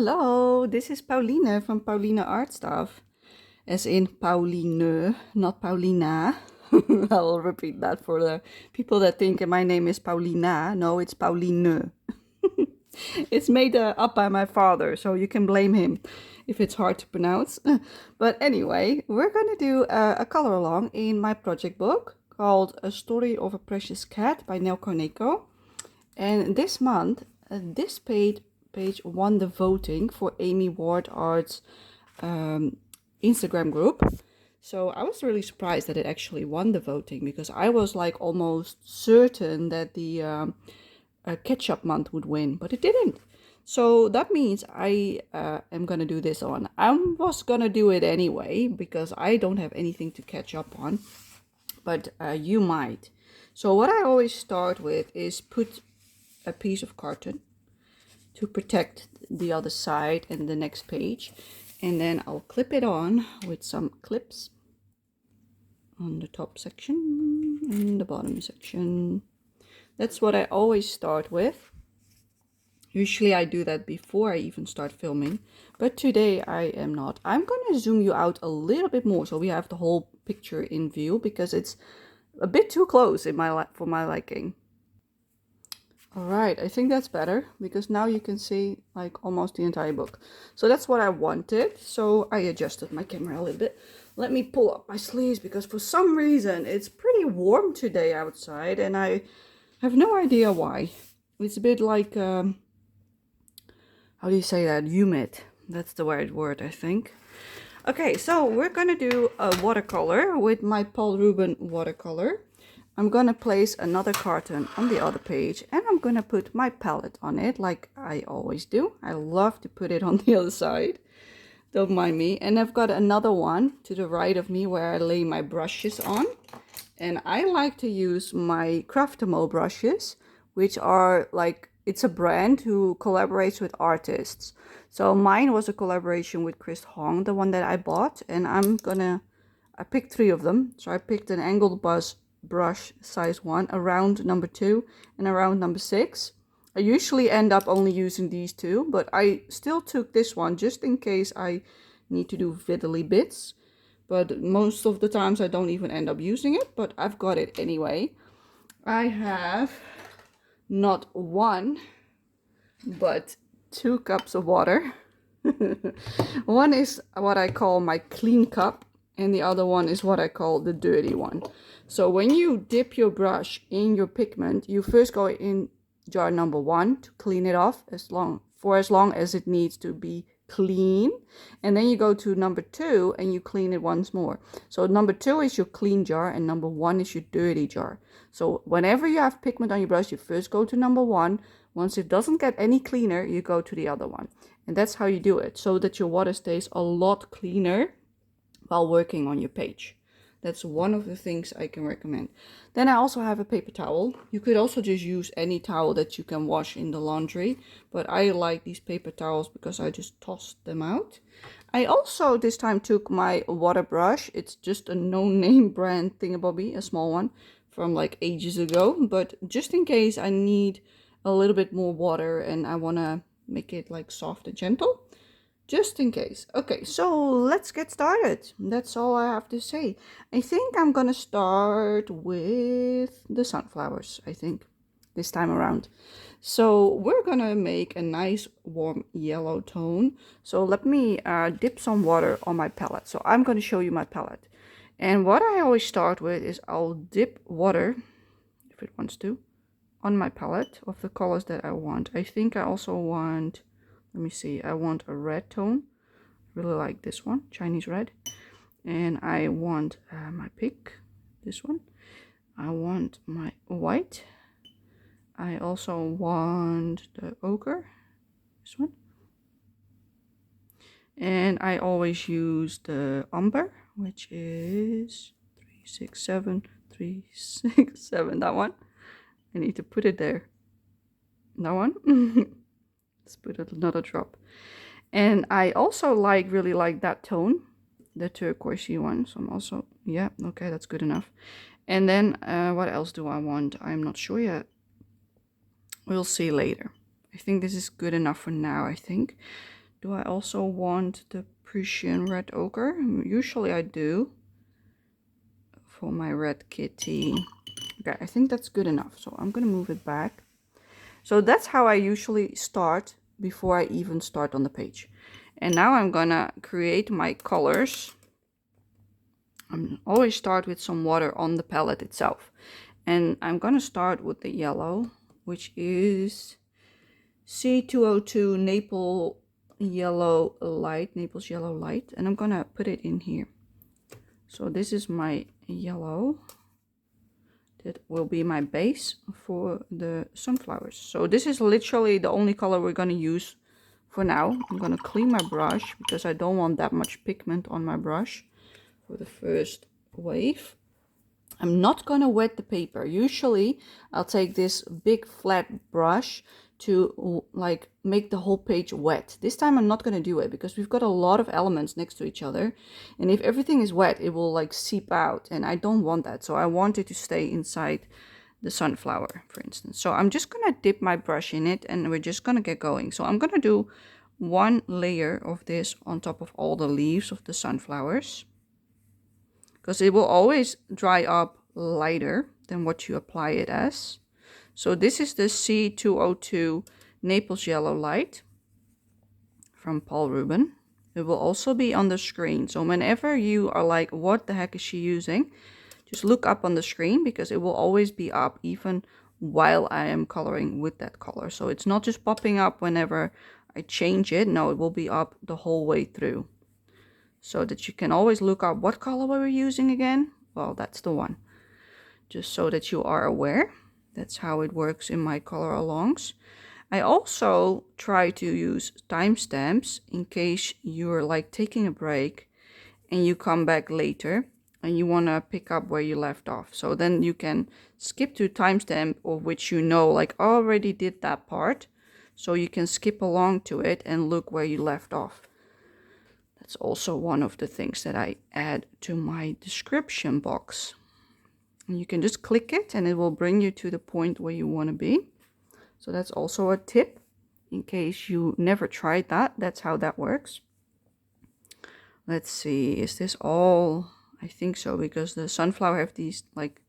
Hello, this is Pauline from Pauline Art Stuff. As in Pauline, not Paulina. I'll repeat that for the people that think my name is Paulina. No, it's Pauline. It's made up by my father, so you can blame him if it's hard to pronounce. But anyway, we're going to do a color along in my project book called A Story of a Precious Cat by Nelco Neco. And this month, this page won the voting for Amy Ward Art's Instagram group. So I was really surprised that it actually won the voting, because I was like almost certain that the ketchup month would win, but it didn't. So that means I am gonna do this one. I was gonna do it anyway because I don't have anything to catch up on, but you might. So what I always start with is put a piece of carton to protect the other side and the next page, and then I'll clip it on with some clips on the top section and the bottom section. That's what I always start with. Usually I do that before I even start filming, but today I am not. I'm gonna zoom you out a little bit more so we have the whole picture in view, because it's a bit too close for my liking. All right, I think that's better, because now you can see like almost the entire book. So that's what I wanted. So I adjusted my camera a little bit. Let me pull up my sleeves, because for some reason it's pretty warm today outside and I have no idea why. It's a bit like, how do you say that? Humid. That's the right word, I think. Okay, so we're gonna do a watercolor with my Paul Rubens watercolor. I'm gonna place another carton on the other page, and I'm gonna put my palette on it like I always do. I love to put it on the other side. Don't mind me. And I've got another one to the right of me where I lay my brushes on. And I like to use my Craftamo brushes, which are like, it's a brand who collaborates with artists. So mine was a collaboration with Chris Hong, the one that I bought. And I picked 3 of them. So I picked an angled brush size 1, a round number 2, and a round number 6. I usually end up only using these 2, but I still took this one just in case I need to do fiddly bits. But most of the times I don't even end up using it, but I've got it anyway. I have not 1, but 2 cups of water. One is what I call my clean cup, and the other one is what I call the dirty one. So when you dip your brush in your pigment, you first go in jar number 1 to clean it off as long as it needs to be clean, and then you go to number 2 and you clean it once more. So number 2 is your clean jar and number 1 is your dirty jar. So whenever you have pigment on your brush, you first go to number 1. Once it doesn't get any cleaner, you go to the other one, and that's how you do it, so that your water stays a lot cleaner while working on your page. That's one of the things I can recommend. Then I also have a paper towel. You could also just use any towel that you can wash in the laundry, but I like these paper towels because I just tossed them out. I also this time took my water brush. It's just a no-name brand thingamabobby, a small one from like ages ago, but just in case I need a little bit more water and I want to make it like soft and gentle. Just in case. Okay, so let's get started. That's all I have to say. I think I'm gonna start with the sunflowers, I think, this time around. So we're gonna make a nice warm yellow tone. So let me dip some water on my palette. So I'm gonna show you my palette. And what I always start with is I'll dip water, if it wants to, on my palette of the colors that I want. I think I also want... Let me see, I want a red tone. Really like this one, Chinese red. And I want my pink, this one. I want my white. I also want the ochre, this one. And I always use the umber, which is 367, 367, that one. I need to put it there. That one. Let's put another drop. And I also really like that tone, the turquoisey one. So I'm also, yeah, okay, that's good enough. And then what else do I want? I'm not sure yet. We'll see later. I think this is good enough for now, I think. Do I also want the Prussian red ochre? Usually I do for my red kitty. Okay, I think that's good enough. So I'm gonna move it back. So that's how I usually start before I even start on the page. And now I'm gonna create my colors. I always start with some water on the palette itself. And I'm gonna start with the yellow, which is C202 Naples Yellow Light. And I'm gonna put it in here. So this is my yellow. That will be my base for the sunflowers. So this is literally the only color we're going to use for now. I'm going to clean my brush because I don't want that much pigment on my brush for the first wave. I'm not going to wet the paper. Usually I'll take this big flat brush to like make the whole page wet. This time I'm not going to do it because we've got a lot of elements next to each other, and if everything is wet it will like seep out, and I don't want that. So I want it to stay inside the sunflower, for instance. So I'm just going to dip my brush in it and we're just going to get going. So I'm going to do one layer of this on top of all the leaves of the sunflowers, because it will always dry up lighter than what you apply it as. So this is the C202 Naples Yellow Light from Paul Rubin. It will also be on the screen. So whenever you are like, what the heck is she using? Just look up on the screen because it will always be up even while I am coloring with that color. So it's not just popping up whenever I change it. No, it will be up the whole way through. So that you can always look up what color we were using again. Well, that's the one. Just so that you are aware. That's how it works in my color alongs. I also try to use timestamps in case you're like taking a break and you come back later and you want to pick up where you left off. So then you can skip to timestamp of which you know like I already did that part. So you can skip along to it and look where you left off. That's also one of the things that I add to my description box. And you can just click it and it will bring you to the point where you want to be. So that's also a tip in case you never tried that. That's how that works. Let's see, is this all? I think so, because the sunflower have these like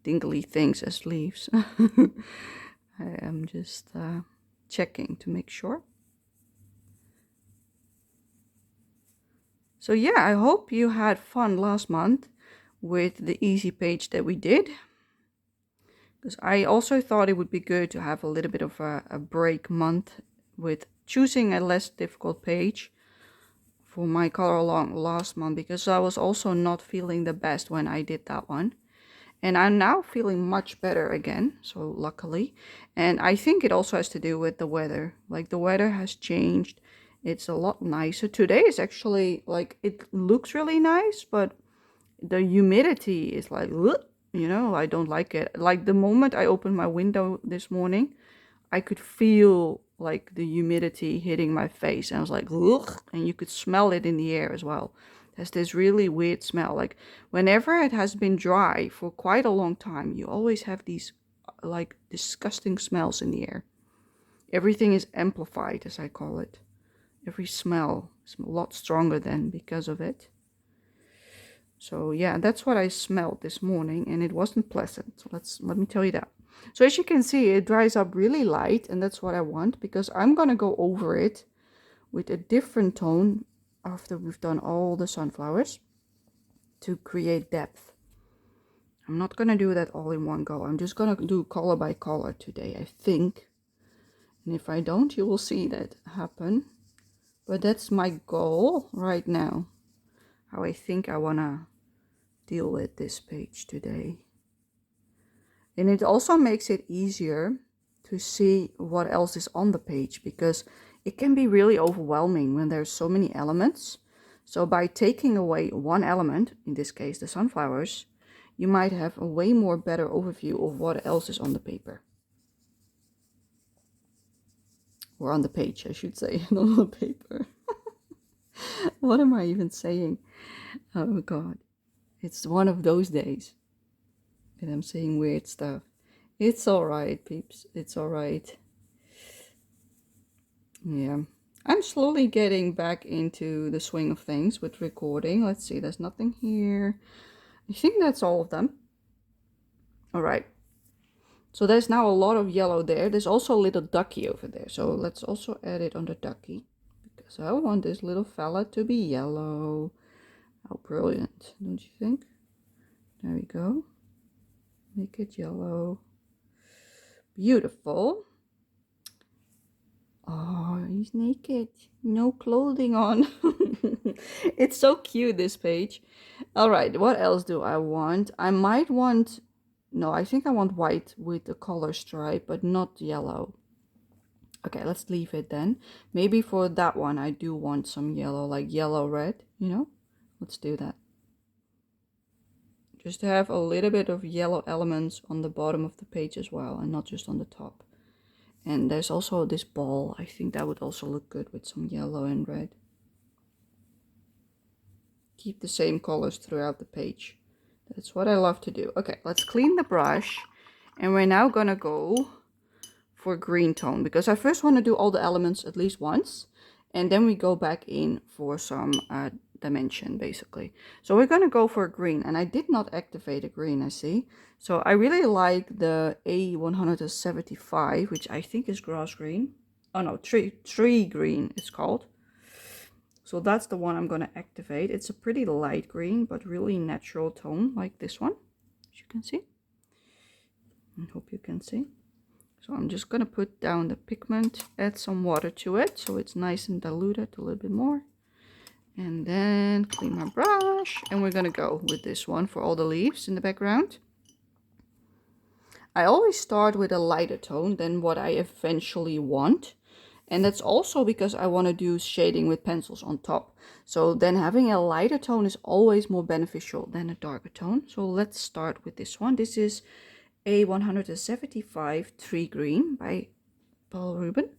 dingly things as leaves. I am just checking to make sure. So yeah, I hope you had fun last month with the easy page that we did. Because I also thought it would be good to have a little bit of a break month with choosing a less difficult page for my color along last month, because I was also not feeling the best when I did that one. And I'm now feeling much better again, so luckily. And I think it also has to do with the weather. Like the weather has changed. It's a lot nicer. Today is actually like, it looks really nice, but the humidity is like, you know, I don't like it. Like the moment I opened my window this morning, I could feel like the humidity hitting my face. And I was like, ugh, and you could smell it in the air as well. It has this really weird smell. Like whenever it has been dry for quite a long time, you always have these like disgusting smells in the air. Everything is amplified, as I call it. Every smell is a lot stronger then because of it. So yeah, that's what I smelled this morning, and it wasn't pleasant. So let me tell you that. So as you can see, it dries up really light, and that's what I want, because I'm gonna go over it with a different tone after we've done all the sunflowers to create depth. I'm not gonna do that all in one go. I'm just gonna do color by color today, I think. And if I don't, you will see that happen. But that's my goal right now. How I think I wanna deal with this page today. And it also makes it easier to see what else is on the page, because it can be really overwhelming when there's so many elements. So by taking away one element, in this case the sunflowers, you might have a way more better overview of what else is on the paper. Or on the page, I should say, not on the paper. What am I even saying? Oh God. It's one of those days. And I'm saying weird stuff. It's alright, peeps. It's alright. Yeah. I'm slowly getting back into the swing of things with recording. Let's see, there's nothing here. I think that's all of them. All right. So there's now a lot of yellow there. There's also a little ducky over there. So let's also add it on the ducky, because I want this little fella to be yellow. How brilliant, don't you think? There we go. Make it yellow. Beautiful. Oh, he's naked. No clothing on. It's so cute, this page. All right, what else do I want? I might want... No, I think I want white with the color stripe, but not yellow. Okay, let's leave it then. Maybe for that one, I do want some yellow, like yellow-red, you know? Let's do that. Just to have a little bit of yellow elements on the bottom of the page as well, and not just on the top. And there's also this ball. I think that would also look good with some yellow and red. Keep the same colors throughout the page. That's what I love to do. Okay, let's clean the brush. And we're now gonna go for green tone, because I first want to do all the elements at least once. And then we go back in for some dimension, basically. So we're gonna go for green. And I did not activate a green, I see. So I really like the A175, which I think is grass green. Oh no, tree green it's called. So that's the one I'm going to activate. It's a pretty light green, but really natural tone, like this one, as you can see. I hope you can see. So I'm just going to put down the pigment, add some water to it, so it's nice and diluted a little bit more. And then clean my brush, and we're going to go with this one for all the leaves in the background. I always start with a lighter tone than what I eventually want. And that's also because I want to do shading with pencils on top. So then having a lighter tone is always more beneficial than a darker tone. So let's start with this one. This is A175 Tree Green by Paul Rubin.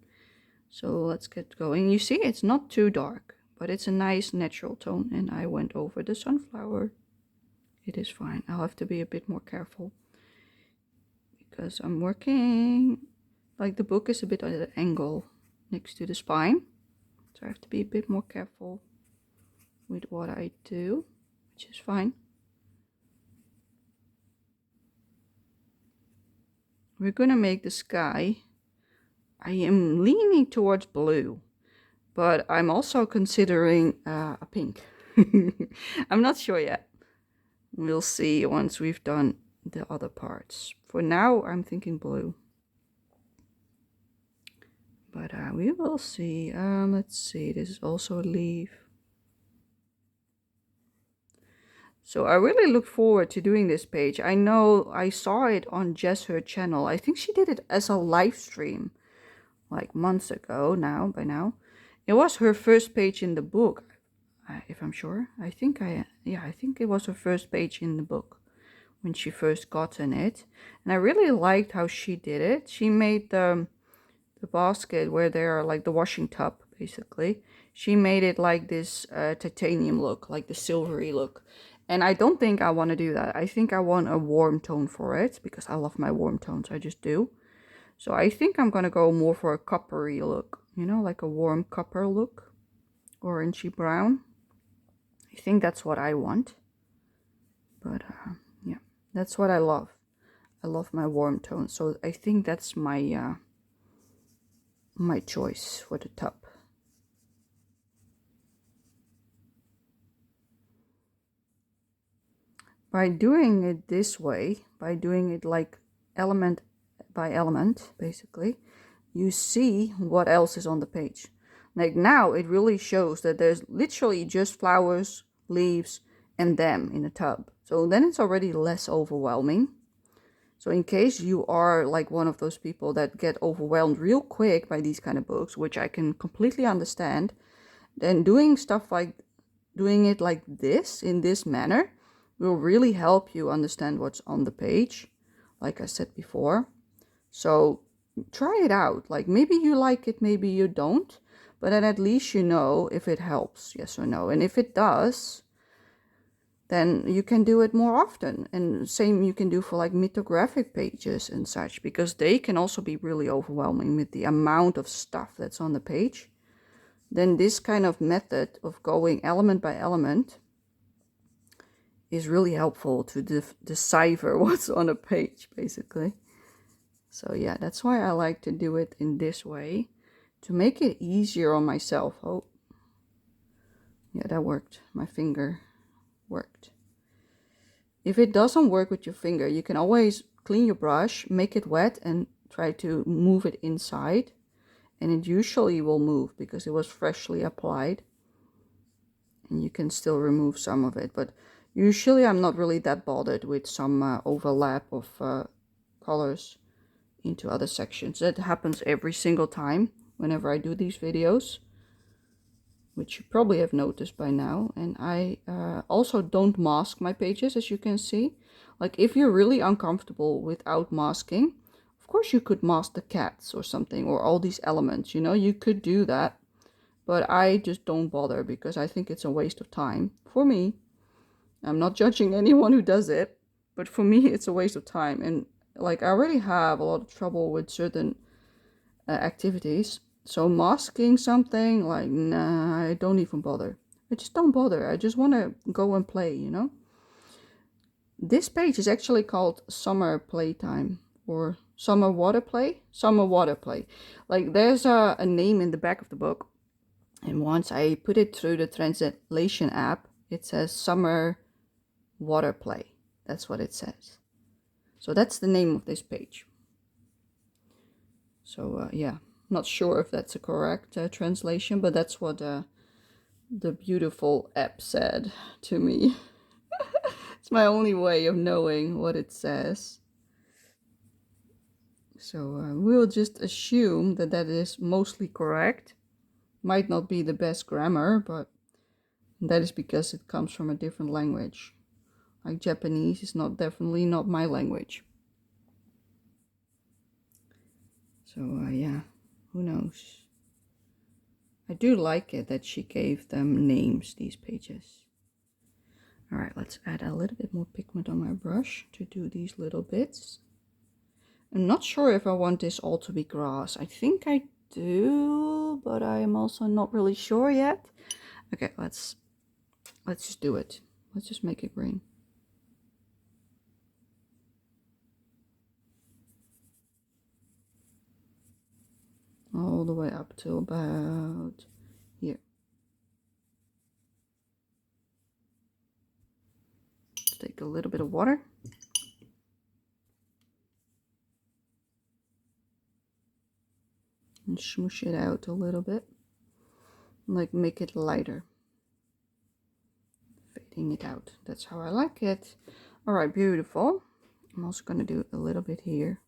So let's get going. You see, it's not too dark, but it's a nice natural tone. And I went over the sunflower. It is fine. I'll have to be a bit more careful, because I'm working, like the book is a bit at an angle next to the spine. So I have to be a bit more careful with what I do, which is fine. We're gonna make the sky. I am leaning towards blue, but I'm also considering a pink. I'm not sure yet. We'll see once we've done the other parts. For now, I'm thinking blue. But we will see. Let's see, this is also a leaf. So I really look forward to doing this page. I know I saw it on Jess, her channel. I think she did it as a live stream like months ago now, by now. It was her first page in the book, if I'm sure. I think it was her first page in the book when she first gotten it. And I really liked how she did it. She made the basket where there are like the washing tub, basically. She made it like this titanium look, like the silvery look. And I don't think I want to do that. I think I want a warm tone for it, because I love my warm tones, I just do. So I think I'm going to go more for a coppery look, you know, like a warm copper look, orangey brown. I think that's what I want. But yeah, that's what I love. I love my warm tones. So I think that's my my choice for the tub. By doing it this way, by doing it like element by element, basically, you see what else is on the page. Like now it really shows that there's literally just flowers, leaves, and them in a tub. So then it's already less overwhelming. So in case you are like one of those people that get overwhelmed real quick by these kind of books, which I can completely understand, then doing stuff like doing it like this, in this manner, will really help you understand what's on the page, like I said before. So try it out. Like maybe you like it, maybe you don't, but then at least you know if it helps, yes or no. And if it does, then you can do it more often. And same you can do for like mythographic pages and such, because they can also be really overwhelming with the amount of stuff that's on the page. then this kind of method of going element by element is really helpful to decipher what's on a page, basically. So yeah, that's why I like to do it in this way, to make it easier on myself. Oh, yeah, that worked. My finger worked. If it doesn't work with your finger, you can always clean your brush, make it wet, and try to move it inside. And it usually will move because it was freshly applied. And you can still remove some of it. But usually I'm not really that bothered with some overlap of colors into other sections. That happens every single time whenever I do these videos, which you probably have noticed by now. And I also don't mask my pages, as you can see. Like if you're really uncomfortable without masking, of course you could mask the cats or something, or all these elements, you know, you could do that. But I just don't bother because I think it's a waste of time for me. I'm not judging anyone who does it, but for me it's a waste of time. And like I already have a lot of trouble with certain activities, so masking something, like, nah, I don't even bother. I just don't bother. I just want to go and play, you know. This page is actually called Summer Playtime, or Summer Water Play. Summer Water Play. Like there's a name in the back of the book, and once I put it through the translation app, it says Summer Water Play. That's what it says. So that's the name of this page. So yeah, not sure if that's a correct translation, but that's what the beautiful app said to me. It's my only way of knowing what it says. So we'll just assume that that is mostly correct. Might not be the best grammar, but that is because it comes from a different language. Like Japanese is definitely not my language. So yeah, who knows? I do like it that she gave them names, these pages. All right, let's add a little bit more pigment on my brush to do these little bits. I'm not sure if I want this all to be grass. I think I do, but I am also not really sure yet. Okay, let's just do it. Let's just make it green. All the way up to about here. Let's take a little bit of water. And smoosh it out a little bit. Like make it lighter. Fading it out. That's how I like it. Alright, beautiful. I'm also going to do a little bit here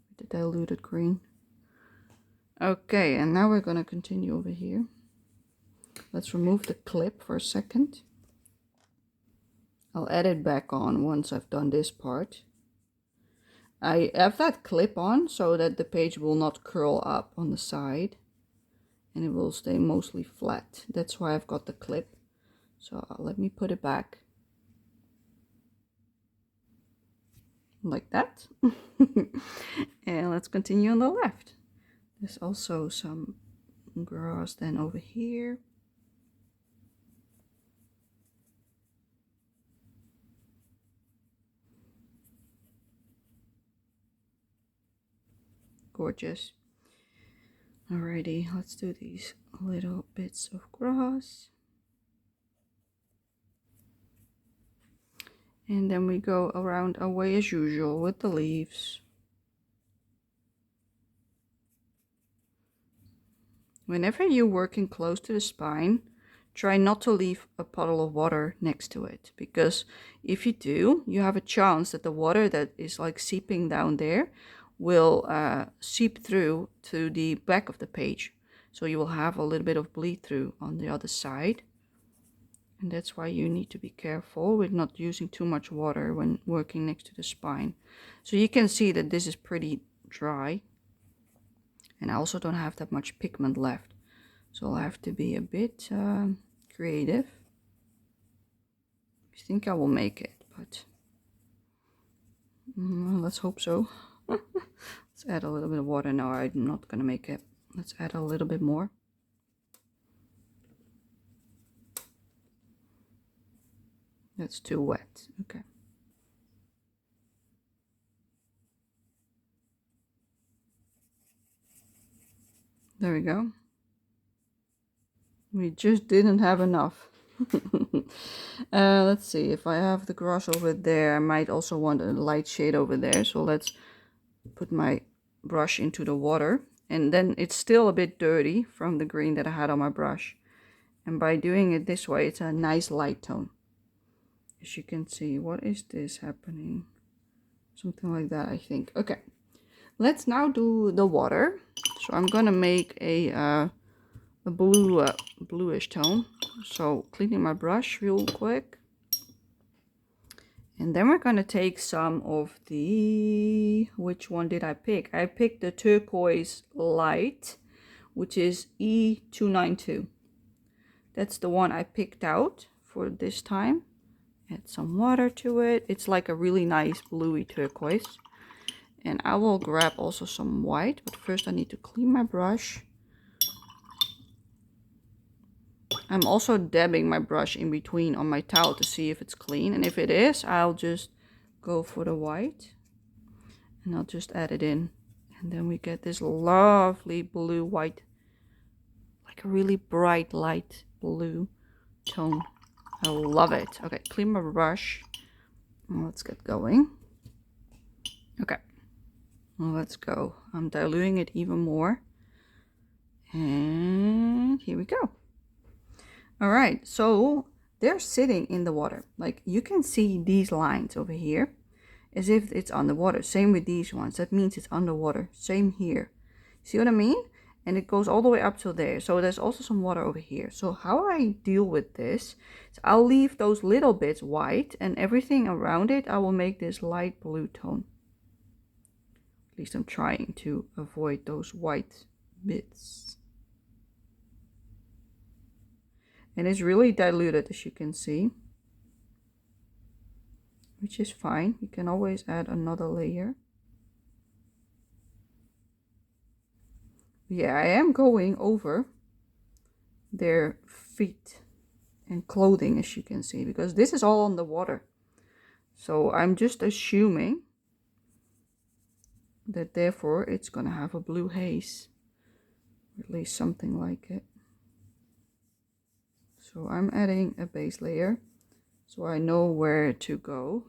with the diluted green. Okay, and now we're going to continue over here. Let's remove the clip for a second. I'll add it back on once I've done this part. I have that clip on so that the page will not curl up on the side and it will stay mostly flat. That's why I've got the clip. So let me put it back like that. And let's continue on the left. There's also some grass then over here. Gorgeous. Alrighty, let's do these little bits of grass. And then we go around our way as usual with the leaves. Whenever you're working close to the spine, try not to leave a puddle of water next to it, because if you do, you have a chance that the water that is like seeping down there will seep through to the back of the page. So you will have a little bit of bleed through on the other side. And that's why you need to be careful with not using too much water when working next to the spine. So you can see that this is pretty dry. And I also don't have that much pigment left. So I'll have to be a bit creative. I think I will make it, but let's hope so. Let's add a little bit of water. No, I'm not gonna make it. Let's add a little bit more. That's too wet. Okay. There we go. We just didn't have enough. Let's see, if I have the grass over there, I might also want a light shade over there. So let's put my brush into the water. And then it's still a bit dirty from the green that I had on my brush. And by doing it this way, it's a nice light tone. As you can see, what is this happening? Something like that, I think. Okay, let's now do the water. So I'm gonna make a bluish tone. So cleaning my brush real quick. And then we're gonna take some of the, which one did I pick? I picked the turquoise light, which is E292. That's the one I picked out for this time. Add some water to it. It's like a really nice bluey turquoise. And I will grab also some white, but first I need to clean my brush. I'm also dabbing my brush in between on my towel to see if it's clean. And if it is, I'll just go for the white. And I'll just add it in. And then we get this lovely blue white, like a really bright light blue tone. I love it. Okay, clean my brush. Let's get going. Okay, well, let's go. I'm diluting it even more. And here we go. All right, so they're sitting in the water. Like you can see these lines over here as if it's underwater. Same with these ones. That means it's underwater. Same here. See what I mean? And it goes all the way up to there. So there's also some water over here. So how I deal with this is I'll leave those little bits white and everything around it I will make this light blue tone. At least I'm trying to avoid those white bits. And it's really diluted, as you can see, which is fine. You can always add another layer. Yeah, I am going over their feet and clothing, as you can see, because this is all on the water. So I'm just assuming that therefore it's gonna have a blue haze, or at least something like it. So I'm adding a base layer so I know where to go.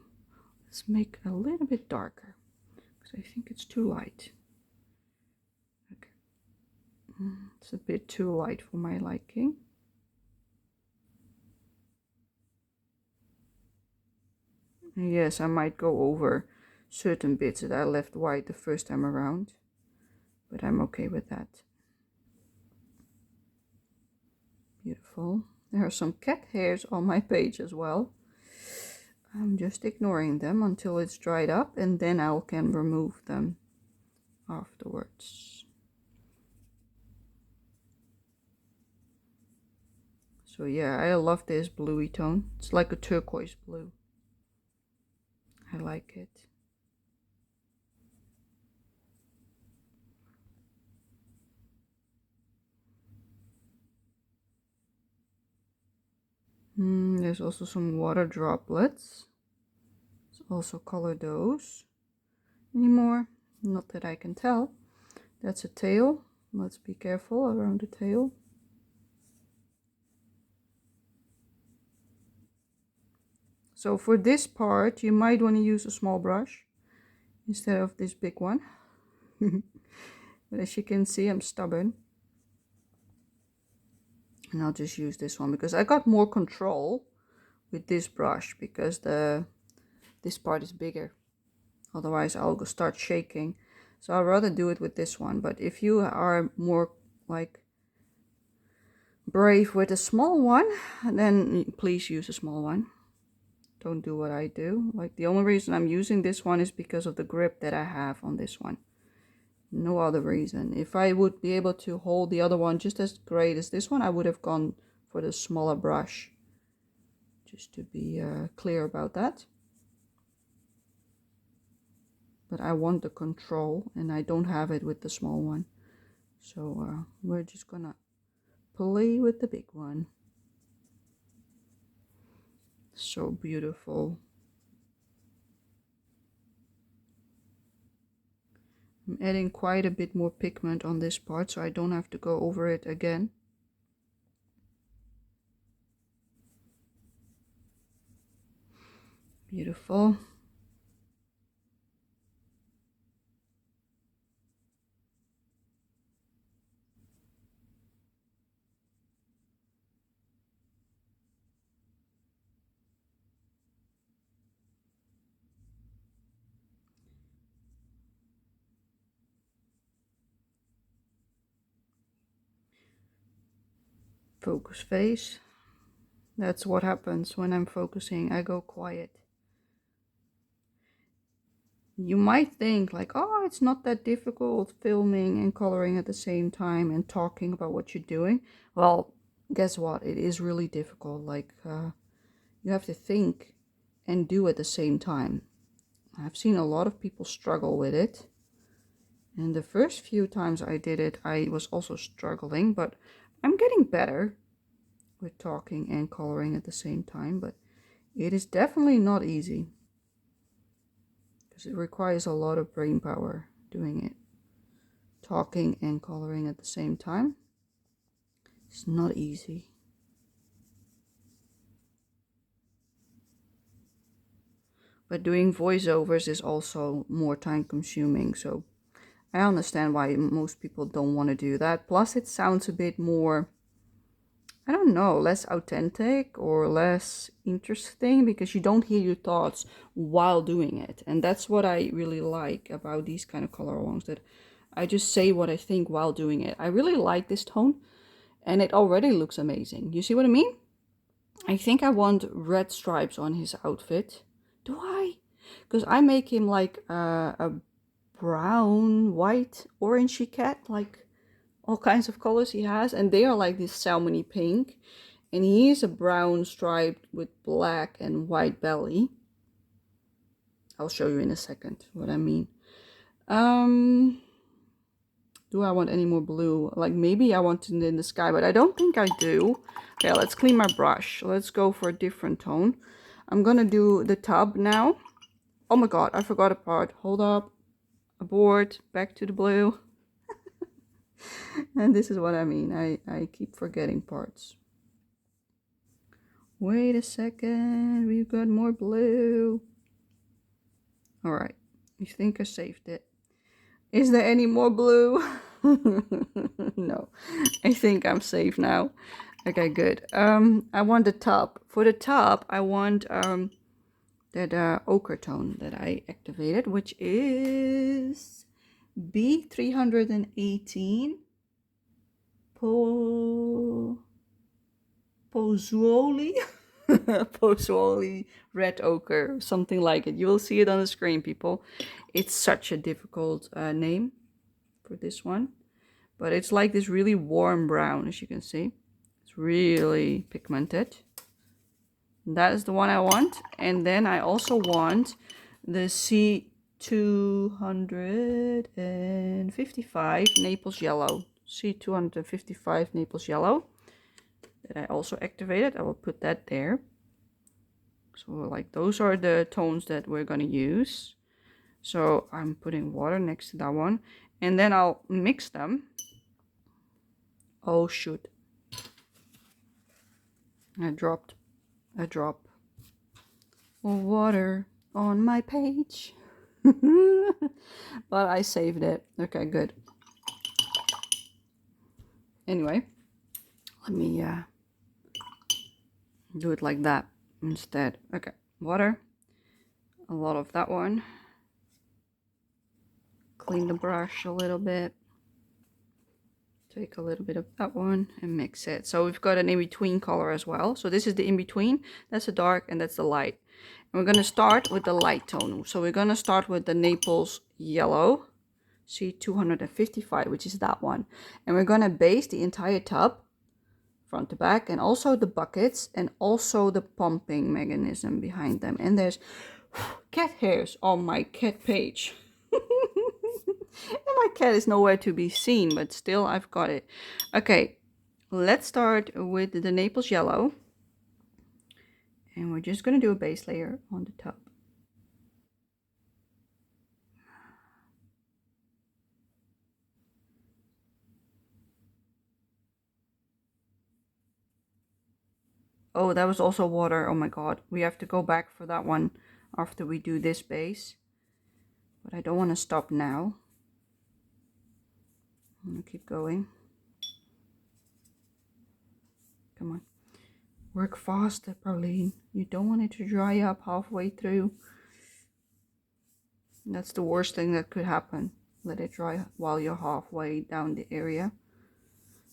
Let's make it a little bit darker because I think it's too light. Okay, it's a bit too light for my liking. Yes, I might go over certain bits that I left white the first time around, but I'm okay with that. Beautiful. There are some cat hairs on my page as well. I'm just ignoring them until it's dried up, and then I can remove them afterwards. So yeah, I love this bluey tone. It's like a turquoise blue. I like it. There's also some water droplets. Let's also color those. Any more? Not that I can tell. That's a tail. Let's be careful around the tail. So for this part, you might want to use a small brush instead of this big one. But as you can see, I'm stubborn. And I'll just use this one because I got more control with this brush because this part is bigger. Otherwise I'll go start shaking. So I'd rather do it with this one. But if you are more like brave with a small one, then please use a small one. Don't do what I do. Like the only reason I'm using this one is because of the grip that I have on this one. No other reason. If I would be able to hold the other one just as great as this one, I would have gone for the smaller brush. Just to be clear about that. But I want the control and I don't have it with the small one. So we're just gonna play with the big one. So beautiful. I'm adding quite a bit more pigment on this part, so I don't have to go over it again. Beautiful. Focus face. That's what happens when I'm focusing. I go quiet. You might think like, oh, it's not that difficult filming and coloring at the same time and talking about what you're doing. Well, guess what? It is really difficult. Like, you have to think and do at the same time. I've seen a lot of people struggle with it. And the first few times I did it, I was also struggling, but I'm getting better with talking and coloring at the same time. But it is definitely not easy, because it requires a lot of brain power doing it. Talking and coloring at the same time. It's not easy. But doing voiceovers is also more time consuming, so I understand why most people don't want to do that. Plus it sounds a bit more, I don't know, less authentic or less interesting, because you don't hear your thoughts while doing it. And that's what I really like about these kind of color alongs, that I just say what I think while doing it. I really like this tone, and it already looks amazing. You see what I mean? I think I want red stripes on his outfit. Do I? Because I make him like a brown, white, orangey cat, like all kinds of colors he has, and they are like this salmony pink, and he is a brown striped with black and white belly. I'll show you in a second what I mean. Do I want any more blue? Like maybe I want it in the sky, but I don't think I do. Okay, let's clean my brush. Let's go for a different tone. I'm gonna do the tub now. Oh my god, I forgot a part. Hold up. Abort. Back to the blue. And this is what I mean. I keep forgetting parts. Wait a second. We've got more blue. Alright. I think I saved it. Is there any more blue? No. I think I'm safe now. Okay, good. I want the top. For the top, I want that ochre tone that I activated, which is B318 Pozzuoli. Pozzuoli red ochre, something like it. You will see it on the screen, people. It's such a difficult name for this one, but it's like this really warm brown, as you can see. It's really pigmented. That is the one I want. And then I also want the C255 Naples Yellow. C255 Naples Yellow that I also activated. I will put that there. So like those are the tones that we're going to use. So I'm putting water next to that one. And then I'll mix them. Oh shoot. I dropped a drop of water on my page. But I saved it. Okay, good. Anyway, let me do it like that instead. Okay, water. A lot of that one. Clean the brush a little bit. Take a little bit of that one and mix it. So we've got an in-between color as well. So this is the in-between. That's the dark and that's the light. And we're going to start with the light tone. So we're going to start with the Naples Yellow. C255, which is that one. And we're going to base the entire tub, front to back, and also the buckets, and also the pumping mechanism behind them. And there's cat hairs on my cat page. And my cat is nowhere to be seen, but still I've got it. Okay, let's start with the Naples Yellow. And we're just going to do a base layer on the top. Oh, that was also water. Oh my god. We have to go back for that one after we do this base. But I don't want to stop now. I'm going to keep going. Come on. Work faster, Pauline. You don't want it to dry up halfway through. That's the worst thing that could happen. Let it dry while you're halfway down the area.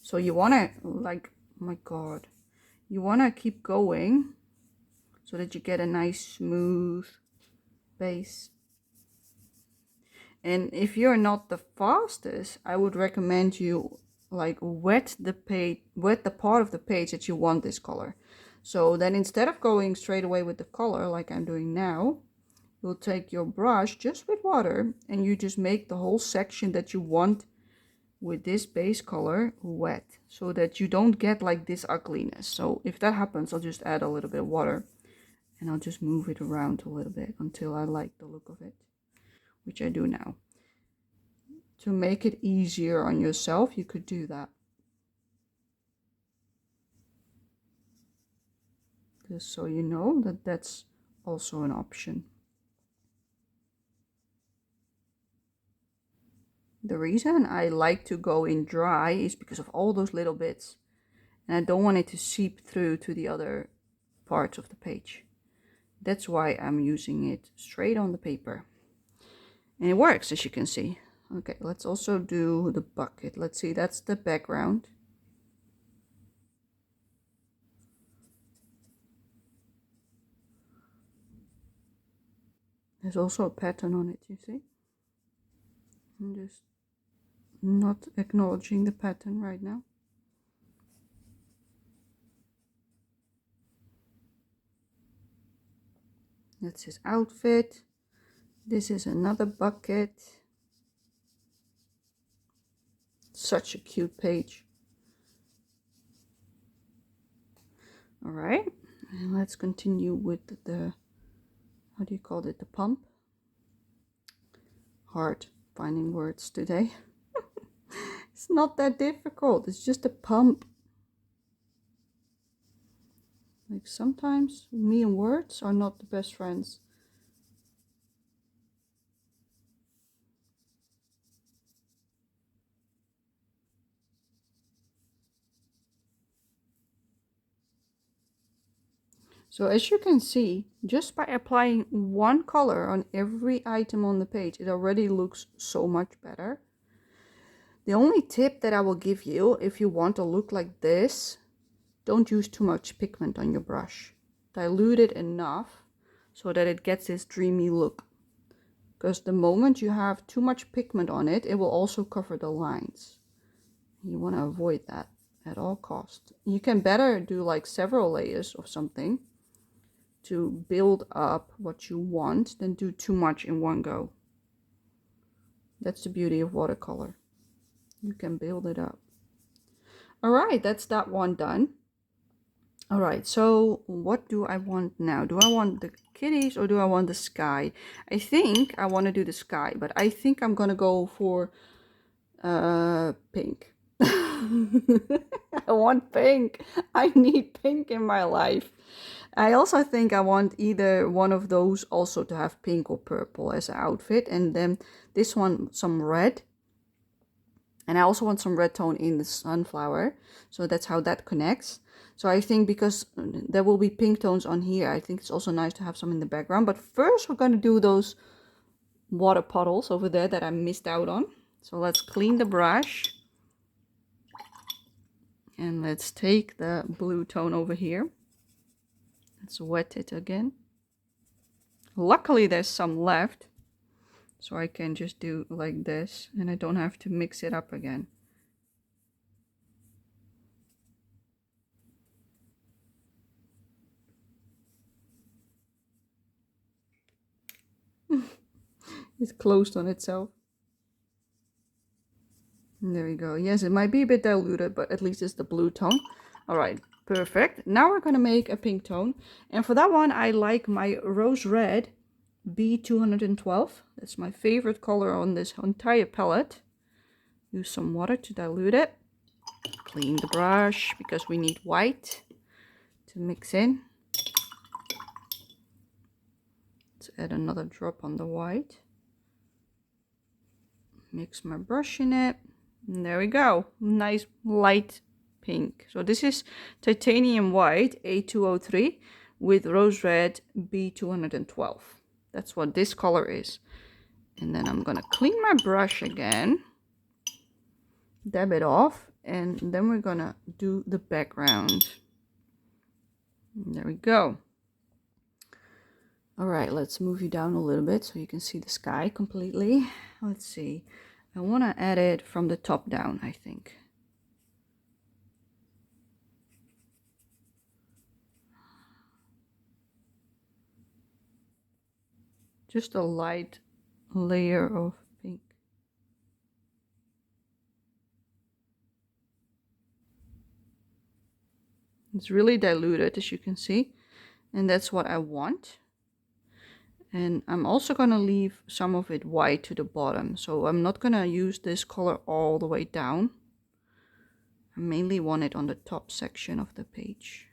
So you want to, like, oh my god. You want to keep going so that you get a nice smooth base. And if you're not the fastest, I would recommend you like wet the part of the page that you want this color. So then instead of going straight away with the color like I'm doing now, you'll take your brush just with water and you just make the whole section that you want with this base color wet, so that you don't get like this ugliness. So if that happens, I'll just add a little bit of water and I'll just move it around a little bit until I like the look of it, which I do now. To make it easier on yourself, you could do that. Just so you know that that's also an option. The reason I like to go in dry is because of all those little bits. And I don't want it to seep through to the other parts of the page. That's why I'm using it straight on the paper. And it works, as you can see. Okay, let's also do the bucket. Let's see, that's the background. There's also a pattern on it, you see? I'm just not acknowledging the pattern right now. That's his outfit. This is another bucket. Such a cute page. All right, and let's continue with the, how do you call it, the pump? Hard finding words today. It's not that difficult, it's just a pump. Like sometimes me and words are not the best friends. So as you can see, just by applying one color on every item on the page, it already looks so much better. The only tip that I will give you, if you want to look like this, don't use too much pigment on your brush. Dilute it enough so that it gets this dreamy look. Because the moment you have too much pigment on it, it will also cover the lines. You want to avoid that at all costs. You can better do like several layers of something to build up what you want than do too much in one go. That's the beauty of watercolor. You can build it up. All right, that's that one done. All right, so what do I want now? Do I want the kitties or do I want the sky? I think I want to do the sky, but I think I'm gonna go for pink. I want pink. I need pink in my life. I also think I want either one of those also to have pink or purple as an outfit, and then this one some red. And I also want some red tone in the sunflower, so that's how that connects. So I think because there will be pink tones on here, I think it's also nice to have some in the background. But first we're going to do those water puddles over there that I missed out on. So let's clean the brush. And let's take the blue tone over here. Let's wet it again. Luckily there's some left, so I can just do like this and I don't have to mix it up again. It's closed on itself. And there we go. Yes, it might be a bit diluted, but at least it's the blue tone. All right, Perfect. Now we're going to make a pink tone. And for that one, I like my Rose Red B212. That's my favorite color on this entire palette. Use some water to dilute it. Clean the brush because we need white to mix in. Let's add another drop on the white. Mix my brush in it. And there we go. Nice light pink. So this is titanium white A203 with rose red B212. That's what this color is. And then I'm gonna clean my brush again, dab it off, and then we're gonna do the background. And there we go. All right, let's move you down a little bit so you can see the sky completely. Let's see. I want to add it from the top down, I think. Just a light layer of pink. It's really diluted, as you can see, and that's what I want. And I'm also going to leave some of it white to the bottom, so I'm not going to use this color all the way down. I mainly want it on the top section of the page.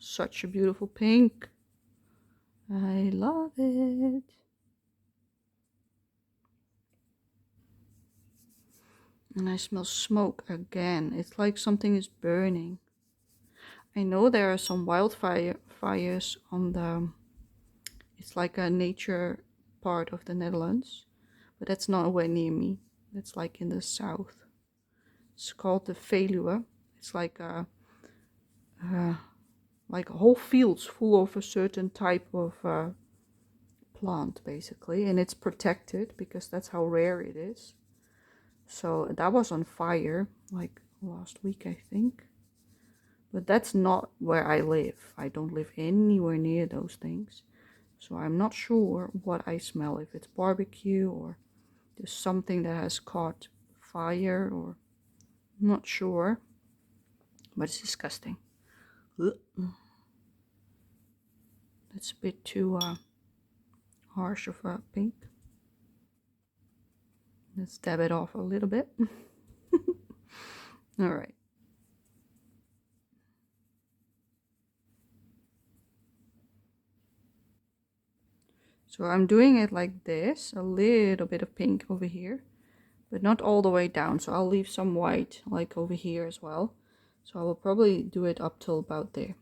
Such a beautiful pink. I love it. And I smell smoke again. It's like something is burning. I know there are some wildfires on the, it's like a nature part of the Netherlands, but that's not nowhere near me. That's like in the south. It's called the Veluwe. It's like a whole fields full of a certain type of plant, basically, and it's protected because that's how rare it is. So that was on fire like last week, I think. But that's not where I live. I don't live anywhere near those things. So I'm not sure what I smell, if it's barbecue or just something that has caught fire, or I'm not sure. But it's disgusting. That's a bit too harsh of a pink. Let's dab it off a little bit. All right. So I'm doing it like this, a little bit of pink over here, but not all the way down. So I'll leave some white like over here as well. So I will probably do it up till about there.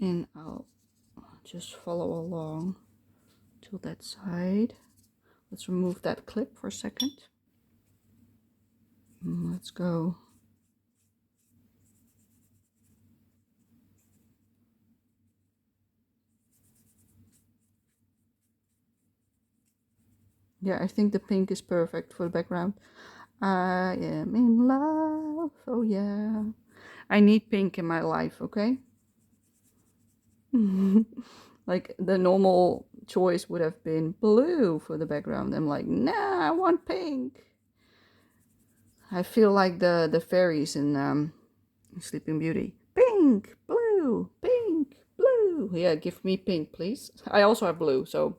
And I'll just follow along to that side. Let's remove that clip for a second. Let's go. Yeah, I think the pink is perfect for the background. I am in love. Oh yeah. I need pink in my life, okay? Like the normal choice would have been blue for the background. I'm like, nah, I want pink. I feel like the fairies in Sleeping Beauty. Pink, blue, pink, blue. Yeah, give me pink, please. I also have blue, so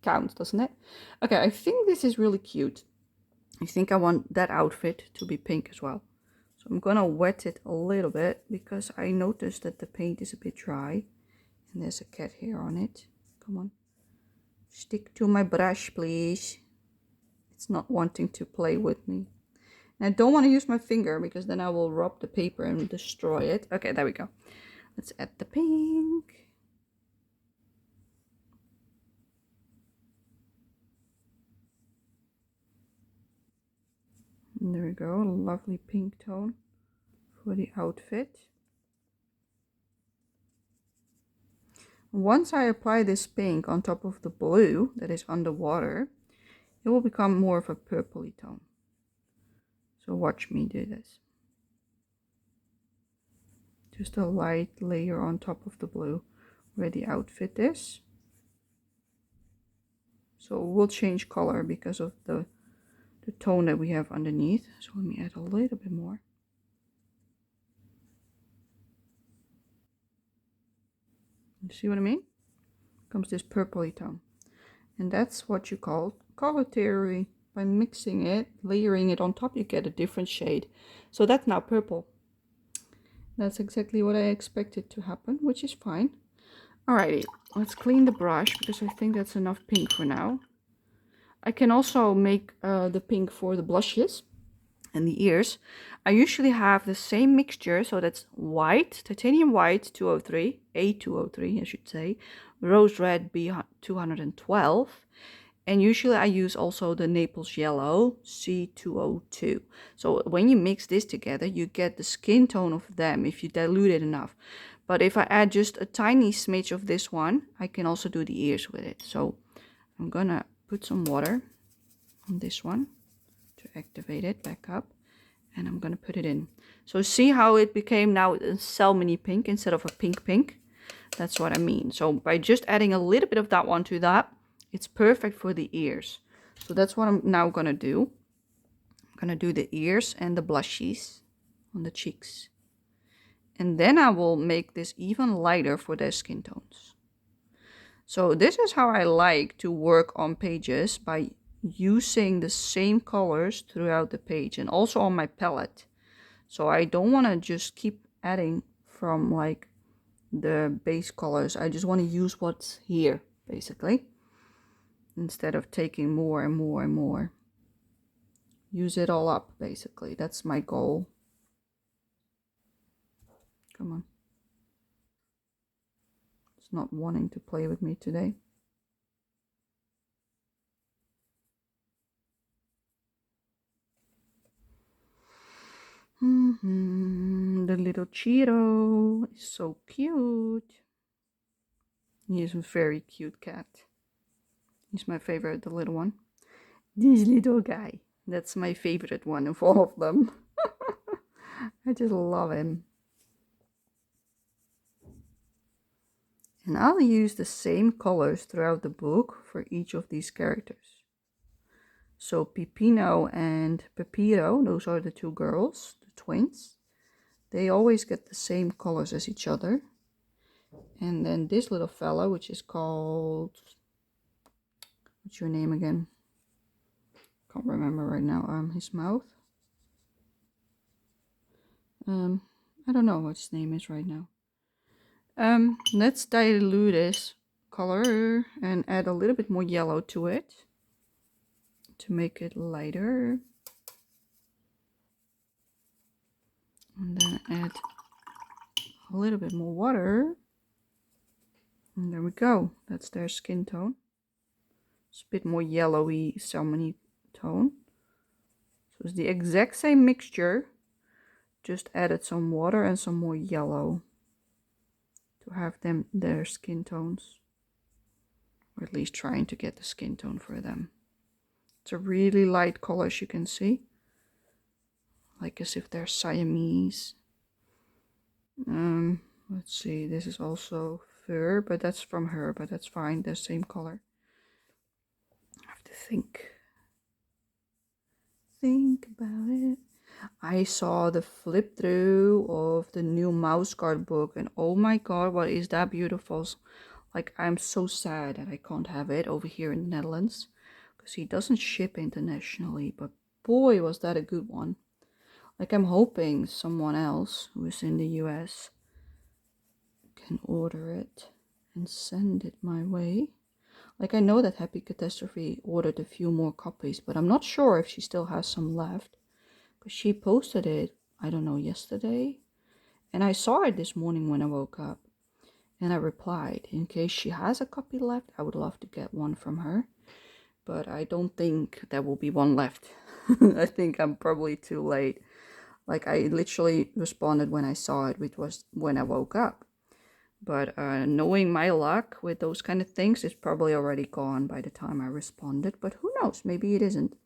counts, doesn't it? Okay, I think this is really cute. I think I want that outfit to be pink as well. So I'm gonna wet it a little bit because I noticed that the paint is a bit dry. And there's a cat hair on it. Come on. Stick to my brush, please. It's not wanting to play with me. And I don't want to use my finger because then I will rub the paper and destroy it. Okay, there we go. Let's add the pink. And there we go. A lovely pink tone for the outfit. Once I apply this pink on top of the blue that is underwater, it will become more of a purpley tone. So watch me do this. Just a light layer on top of the blue where the outfit is. So it will change color because of the the tone that we have underneath. So let me add a little bit more. You see what I mean? Comes this purpley tone. And that's what you call color theory. By mixing it, layering it on top, you get a different shade. So that's now purple. That's exactly what I expected to happen, which is fine. Alrighty, let's clean the brush because I think that's enough pink for now. I can also make the pink for the blushes and the ears. I usually have the same mixture, so that's white, titanium white 203, A203 I should say, rose red B212, and usually I use also the Naples yellow C202. So when you mix this together, you get the skin tone of them if you dilute it enough. But if I add just a tiny smidge of this one, I can also do the ears with it. So I'm gonna put some water on this one to activate it back up, and I'm gonna put it in. So see how it became now a salmony pink instead of a pink. That's what I mean. So by just adding a little bit of that one to that, it's perfect for the ears. So that's what I'm now gonna do. I'm gonna do the ears and the blushies on the cheeks, and then I will make this even lighter for their skin tones. So this is how I like to work on pages, by using the same colors throughout the page and also on my palette. So I don't want to just keep adding from like the base colors. I just want to use what's here basically, instead of taking more and more and more. Use it all up basically. That's my goal. Come on. It's not wanting to play with me today. The little chiro is so cute. He is a very cute cat. He's my favorite, the little one. This little guy. That's my favorite one of all of them. I just love him. And I'll use the same colors throughout the book for each of these characters. So Pipino and Pepito, those are the two girls, the twins. They always get the same colors as each other. And then this little fella, which is called... What's your name again? Can't remember right now. His mouth. I don't know what his name is right now. Let's dilute this color and add a little bit more yellow to it to make it lighter. And then add a little bit more water. And there we go. That's their skin tone. It's a bit more yellowy, salmony tone. So it's the exact same mixture. Just added some water and some more yellow to have them their skin tones, or at least trying to get the skin tone for them. It's a really light color, as you can see, like as if they're Siamese. Let's see, this is also fur, but that's from her, but that's fine, the same color. I have to think about it. I saw the flip through of the new mouse guard book, and oh my god, what is that beautiful. Like, I'm so sad that I can't have it over here in the Netherlands, because he doesn't ship internationally, but boy was that a good one. Like, I'm hoping someone else who is in the US can order it and send it my way. Like, I know that Happy Catastrophe ordered a few more copies, but I'm not sure if she still has some left. She posted it, I don't know, yesterday, and I saw it this morning when I woke up, and I replied, in case she has a copy left, I would love to get one from her, but I don't think there will be one left. I think I'm probably too late. Like, I literally responded when I saw it, which was when I woke up, but knowing my luck with those kind of things, it's probably already gone by the time I responded, but who knows, maybe it isn't.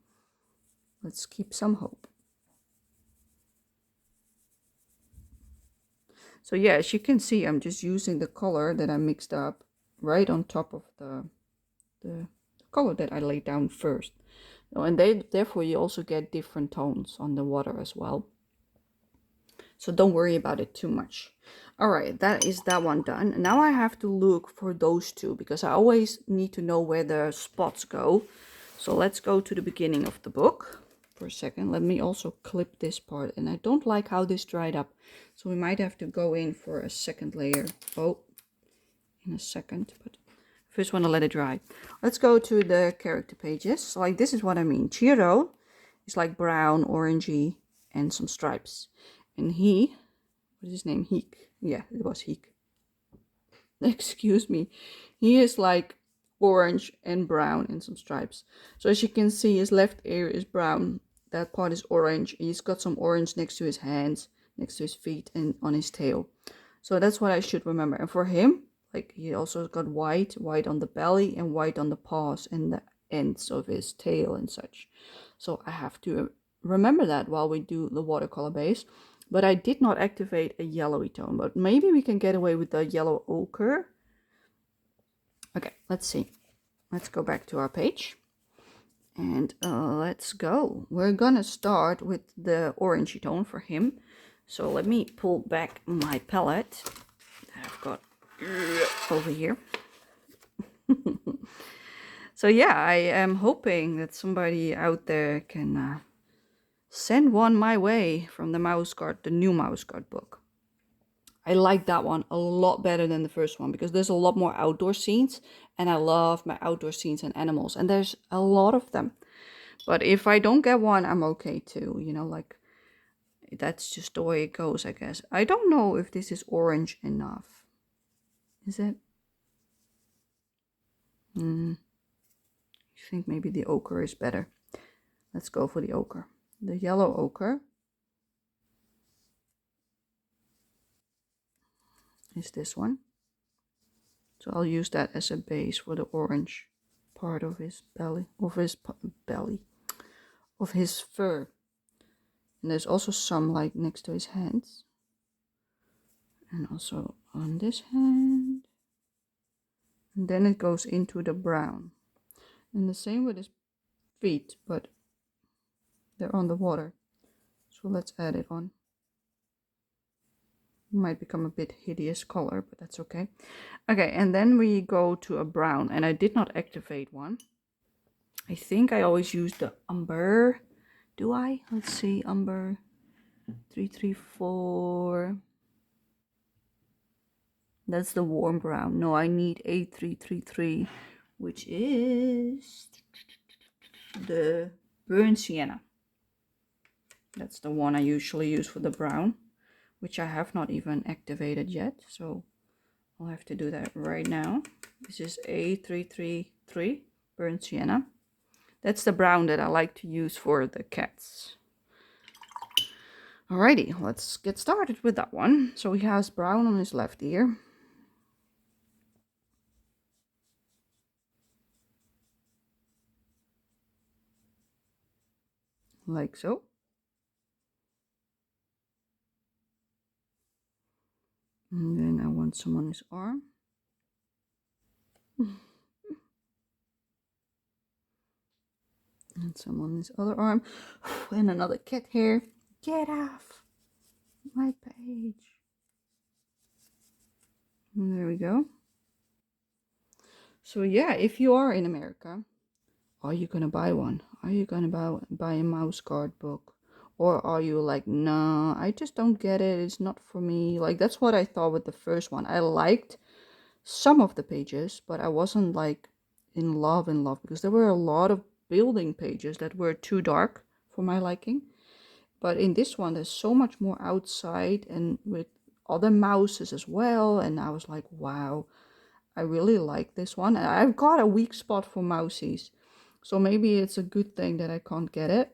Let's keep some hope. So yeah, as you can see, I'm just using the color that I mixed up right on top of the color that I laid down first. And therefore you also get different tones on the water as well. So don't worry about it too much. All right, that is that one done. Now I have to look for those two because I always need to know where the spots go. So let's go to the beginning of the book for a second. Let me also clip this part. And I don't like how this dried up. So we might have to go in for a second layer. Oh, in a second. But first want to let it dry. Let's go to the character pages. So like this is what I mean. Chiro is like brown, orangey, and some stripes. And he, what is his name? Heek. Yeah, it was Heek. Excuse me. He is like orange and brown and some stripes. So as you can see, his left ear is brown. That part is orange. He's got some orange next to his hands, next to his feet, and on his tail. So that's what I should remember. And for him, like he also got white on the belly and white on the paws and the ends of his tail and such. So I have to remember that while we do the watercolor base. But I did not activate a yellowy tone, but maybe we can get away with the yellow ochre. Okay, let's see. Let's go back to our page. And let's go. We're gonna start with the orangey tone for him. So let me pull back my palette that I've got over here. So yeah, I am hoping that somebody out there can send one my way from the mouse guard, the new mouse guard book. I like that one a lot better than the first one because there's a lot more outdoor scenes, and I love my outdoor scenes and animals, and there's a lot of them. But if I don't get one, I'm okay too, you know, like that's just the way it goes, I guess. I don't know if this is orange enough. Is it? I think maybe the ochre is better. Let's go for the ochre. The yellow ochre is this one. So I'll use that as a base for the orange part of his belly, of his fur. And there's also some like next to his hands. And also on this hand. And then it goes into the brown. And the same with his feet, but they're on the water. So let's add it on. It might become a bit hideous color, but that's okay. Okay, and then we go to a brown, and I did not activate one. I think I always use the umber. Do I? Let's see, umber 334. That's the warm brown. No, I need A333, which is the burnt sienna. That's the one I usually use for the brown, which I have not even activated yet. So I'll have to do that right now. This is A333 burnt sienna. That's the brown that I like to use for the cats. Alrighty, let's get started with that one. So he has brown on his left ear. Like so. And then I want some on his arm. And some on his other arm. And another cat hair. Get off my page. And there we go. So yeah, if you are in America, are you gonna buy one? Are you gonna buy a mouse guard book? Or are you like, nah, I just don't get it. It's not for me. Like, that's what I thought with the first one. I liked some of the pages, but I wasn't like in love because there were a lot of building pages that were too dark for my liking. But in this one, there's so much more outside and with other mouses as well. And I was like, wow, I really like this one. And I've got a weak spot for mousies. So maybe it's a good thing that I can't get it.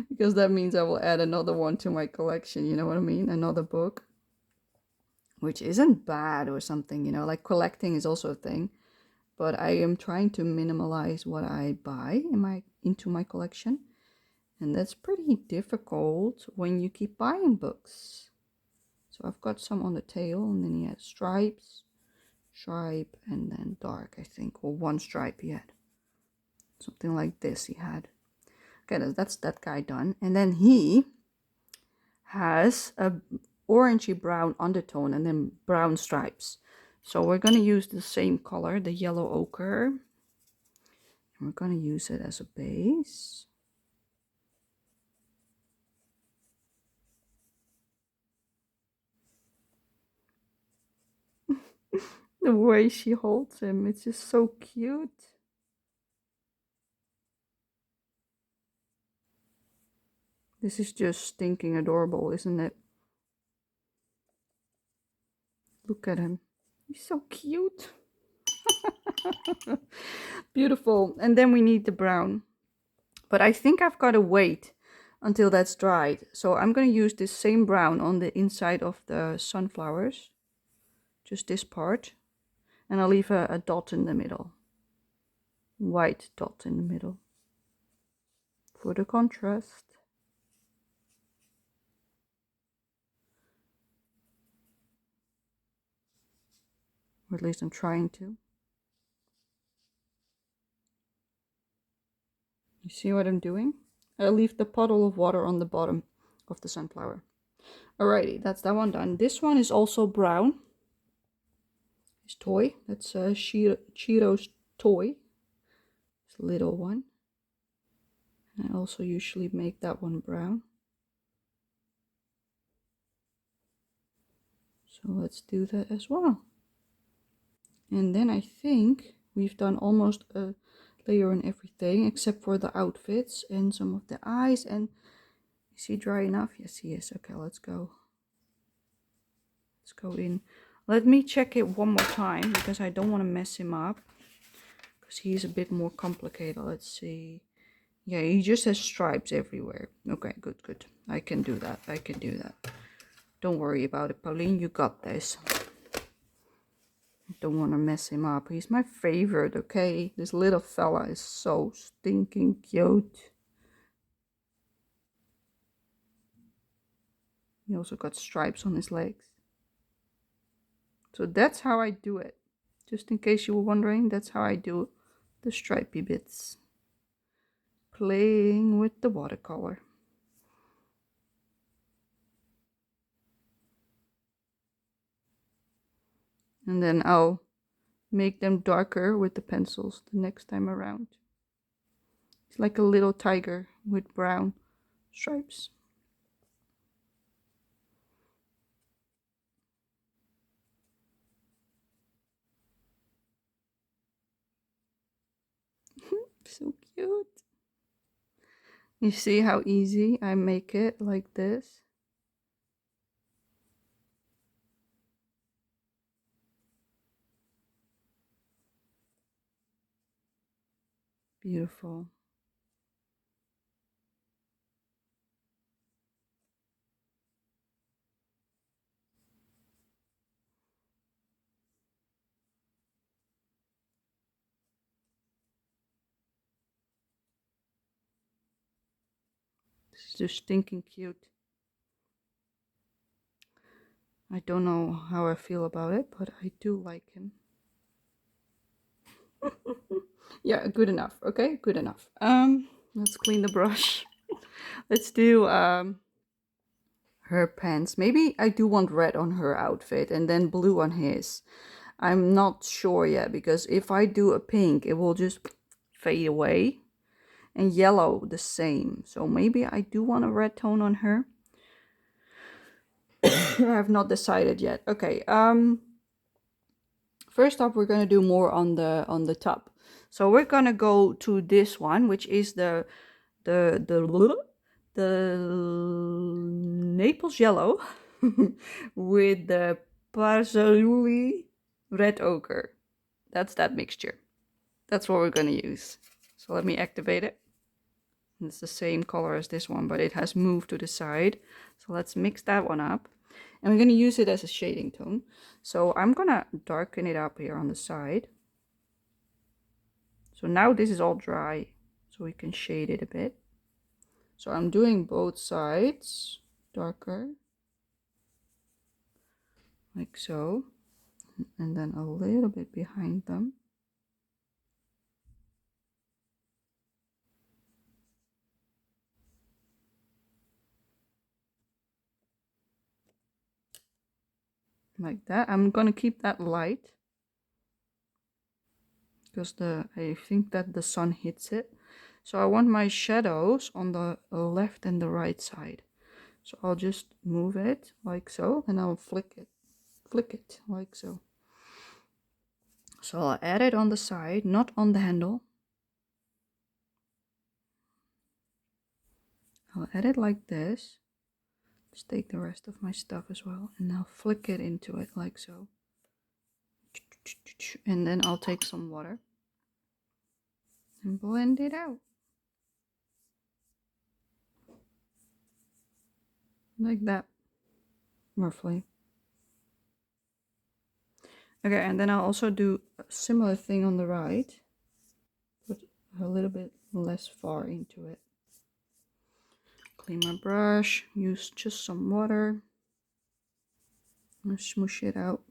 Because that means I will add another one to my collection. You know what I mean? Another book. Which isn't bad or something, you know. Like collecting is also a thing. But I am trying to minimalize what I buy into my collection. And that's pretty difficult when you keep buying books. So I've got some on the tail, and then he has stripe, and then dark, I think, or one stripe he had. Something like this he had. Okay, that's that guy done. And then he has a orangey brown undertone and then brown stripes. So we're going to use the same color, the yellow ochre. And we're going to use it as a base. The way she holds him, it's just so cute. This is just stinking adorable, isn't it? Look at him. He's so cute. Beautiful. And then we need the brown. But I think I've got to wait until that's dried. So I'm going to use this same brown on the inside of the sunflowers. Just this part. And I'll leave a dot in the middle. White dot in the middle. For the contrast. Or at least I'm trying to. You see what I'm doing? I'll leave the puddle of water on the bottom of the sunflower. Alrighty, that's that one done. This one is also brown. His toy. That's Chiro's toy. It's a little one. And I also usually make that one brown. So let's do that as well. And then I think we've done almost a layer on everything except for the outfits and some of the eyes. And is he dry enough? Yes, he is. Okay, let's go. Let's go in. Let me check it one more time because I don't want to mess him up. Because he's a bit more complicated. Let's see. Yeah, he just has stripes everywhere. Okay, good, good. I can do that. I can do that. Don't worry about it, Pauline. You got this. Don't want to mess him up. He's my favorite, okay? This little fella is so stinking cute. He also got stripes on his legs. So that's how I do it. Just in case you were wondering, that's how I do the stripy bits. Playing with the watercolor. And then I'll make them darker with the pencils the next time around. It's like a little tiger with brown stripes. So cute. You see how easy I make it like this? Beautiful. This is just stinking cute. I don't know how I feel about it, but I do like him. Yeah, good enough. Okay, good enough. Let's clean the brush. Let's do her pants. Maybe I do want red on her outfit and then blue on his. I'm not sure yet because if I do a pink, it will just fade away. And yellow the same. So maybe I do want a red tone on her. I have not decided yet. Okay, first up we're gonna do more on the top. So we're gonna go to this one, which is the Naples yellow with the Parzoluli red ochre. That's that mixture. That's what we're gonna use. So let me activate it. It's the same color as this one, but it has moved to the side. So let's mix that one up. And we're going to use it as a shading tone. So I'm going to darken it up here on the side. So now this is all dry, so we can shade it a bit. So I'm doing both sides darker, like so. And then a little bit behind them. like that. I'm gonna keep that light because I think that the sun hits it. So I want my shadows on the left and the right side. So I'll just move it like so, and I'll flick it like so. So I'll add it on the side, not on the handle. I'll add it like this. Just take the rest of my stuff as well, and I'll flick it into it like so. And then I'll take some water and blend it out. Like that, roughly. Okay, and then I'll also do a similar thing on the right. Put a little bit less far into it. Clean my brush, use just some water. And smoosh it out.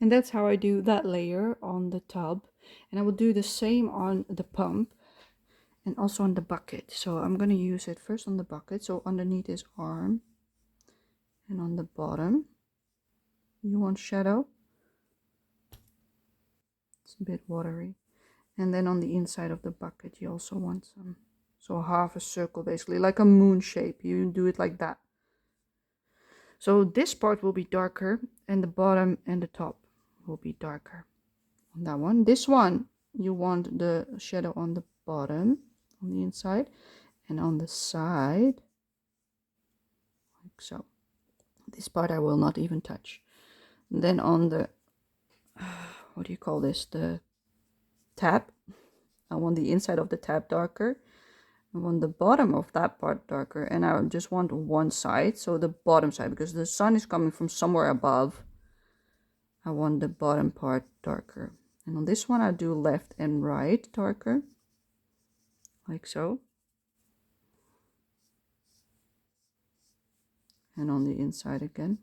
And that's how I do that layer on the tub. And I will do the same on the pump and also on the bucket. So I'm going to use it first on the bucket. So underneath his arm and on the bottom. You want shadow. It's a bit watery. And then on the inside of the bucket you also want some. So half a circle basically, like a moon shape. You do it like that. So this part will be darker and the bottom and the top will be darker on that one. This one you want the shadow on the bottom, on the inside, and on the side like so. This part I will not even touch. And then on the what do you call this, the tab, I want the inside of the tab darker. I want the bottom of that part darker, and I just want one side, so the bottom side, because the sun is coming from somewhere above. I want the bottom part darker. And on this one I do left and right darker, like so. And on the inside again.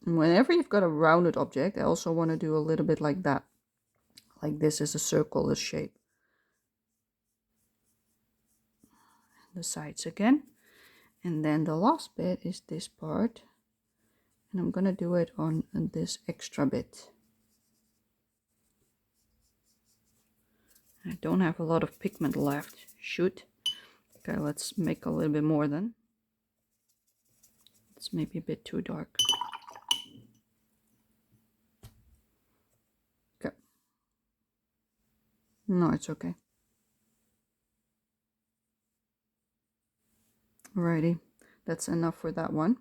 And whenever you've got a rounded object, I also want to do a little bit like that. Like this is a circle, a shape. The sides again. And then the last bit is this part. And I'm gonna do it on this extra bit. I don't have a lot of pigment left. Shoot. Okay, let's make a little bit more then. It's maybe a bit too dark. Okay. No, it's okay. Alrighty, that's enough for that one.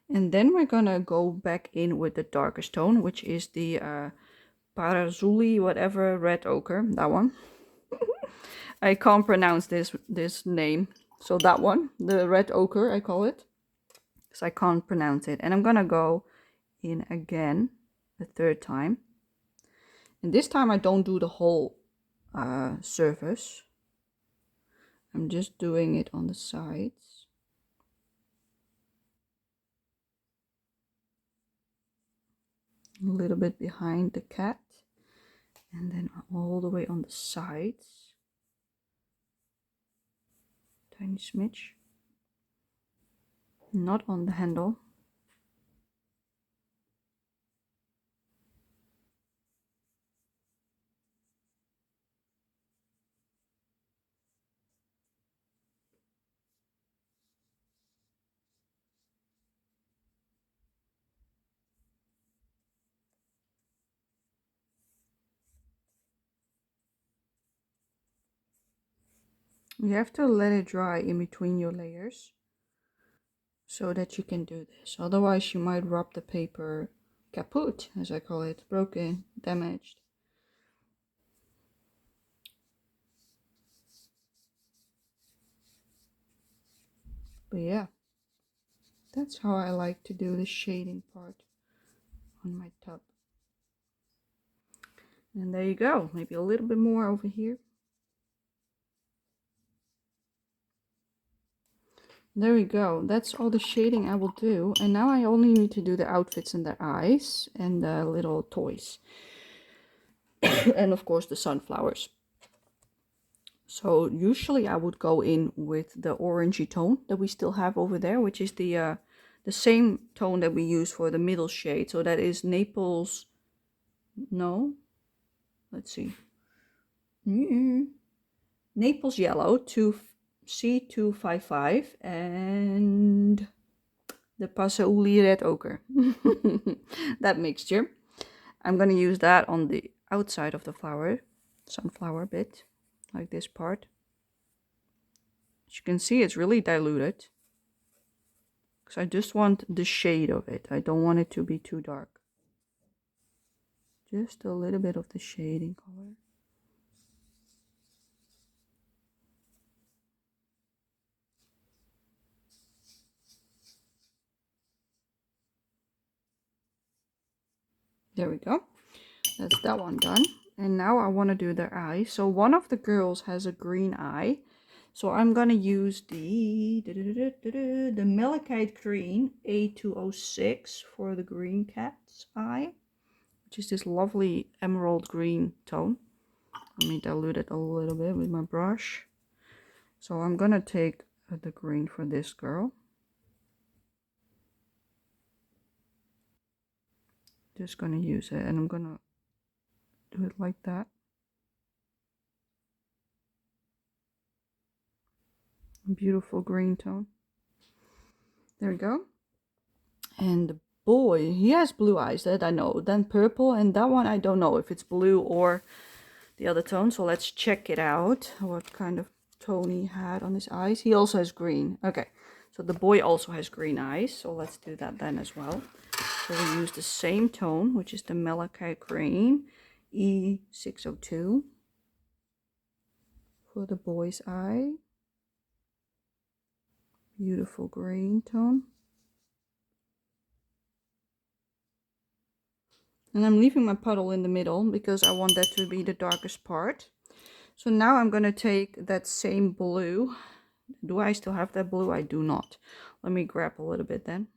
And then we're gonna go back in with the darkest tone, which is the Parazuli, whatever, red ochre, that one. I can't pronounce this name. So that one, the red ochre, I call it. Because I can't pronounce it. And I'm gonna go in again, the third time. And this time I don't do the whole surface. I'm just doing it on the sides. A little bit behind the cat. And then all the way on the sides. Tiny smidge. Not on the handle. You have to let it dry in between your layers so that you can do this. Otherwise you might rub the paper kaput, as I call it, broken, damaged. But yeah, that's how I like to do the shading part on my tub. And there you go, maybe a little bit more over here. There we go, that's all the shading I will do. And now I only need to do the outfits and the eyes and the little toys. And of course the sunflowers. So usually I would go in with the orangey tone that we still have over there, which is the same tone that we use for the middle shade. So that is Naples, no, let's see. Naples Yellow C255 and the Pasauli Red Ochre. That mixture. I'm going to use that on the outside of the flower, sunflower bit, like this part. As you can see, it's really diluted. Because I just want the shade of it. I don't want it to be too dark. Just a little bit of the shading color. There we go. That's that one done. And now I want to do their eyes. So one of the girls has a green eye. So I'm going to use the Malachite Green A206 for the green cat's eye, which is this lovely emerald green tone. Let me dilute it a little bit with my brush. So I'm going to take the green for this girl. Just going to use it and I'm going to do it like that. Beautiful green tone. There we go. And the boy, he has blue eyes, that I know. Then purple, and that one I don't know if it's blue or the other tone. So let's check it out. What kind of tone he had on his eyes. He also has green. Okay, so the boy also has green eyes. So let's do that then as well. So we use the same tone, which is the Malachite Green E602 for the boy's eye. Beautiful green tone. And I'm leaving my puddle in the middle because I want that to be the darkest part. So now I'm going to take that same blue. Do I still have that blue? I do not. Let me grab a little bit then.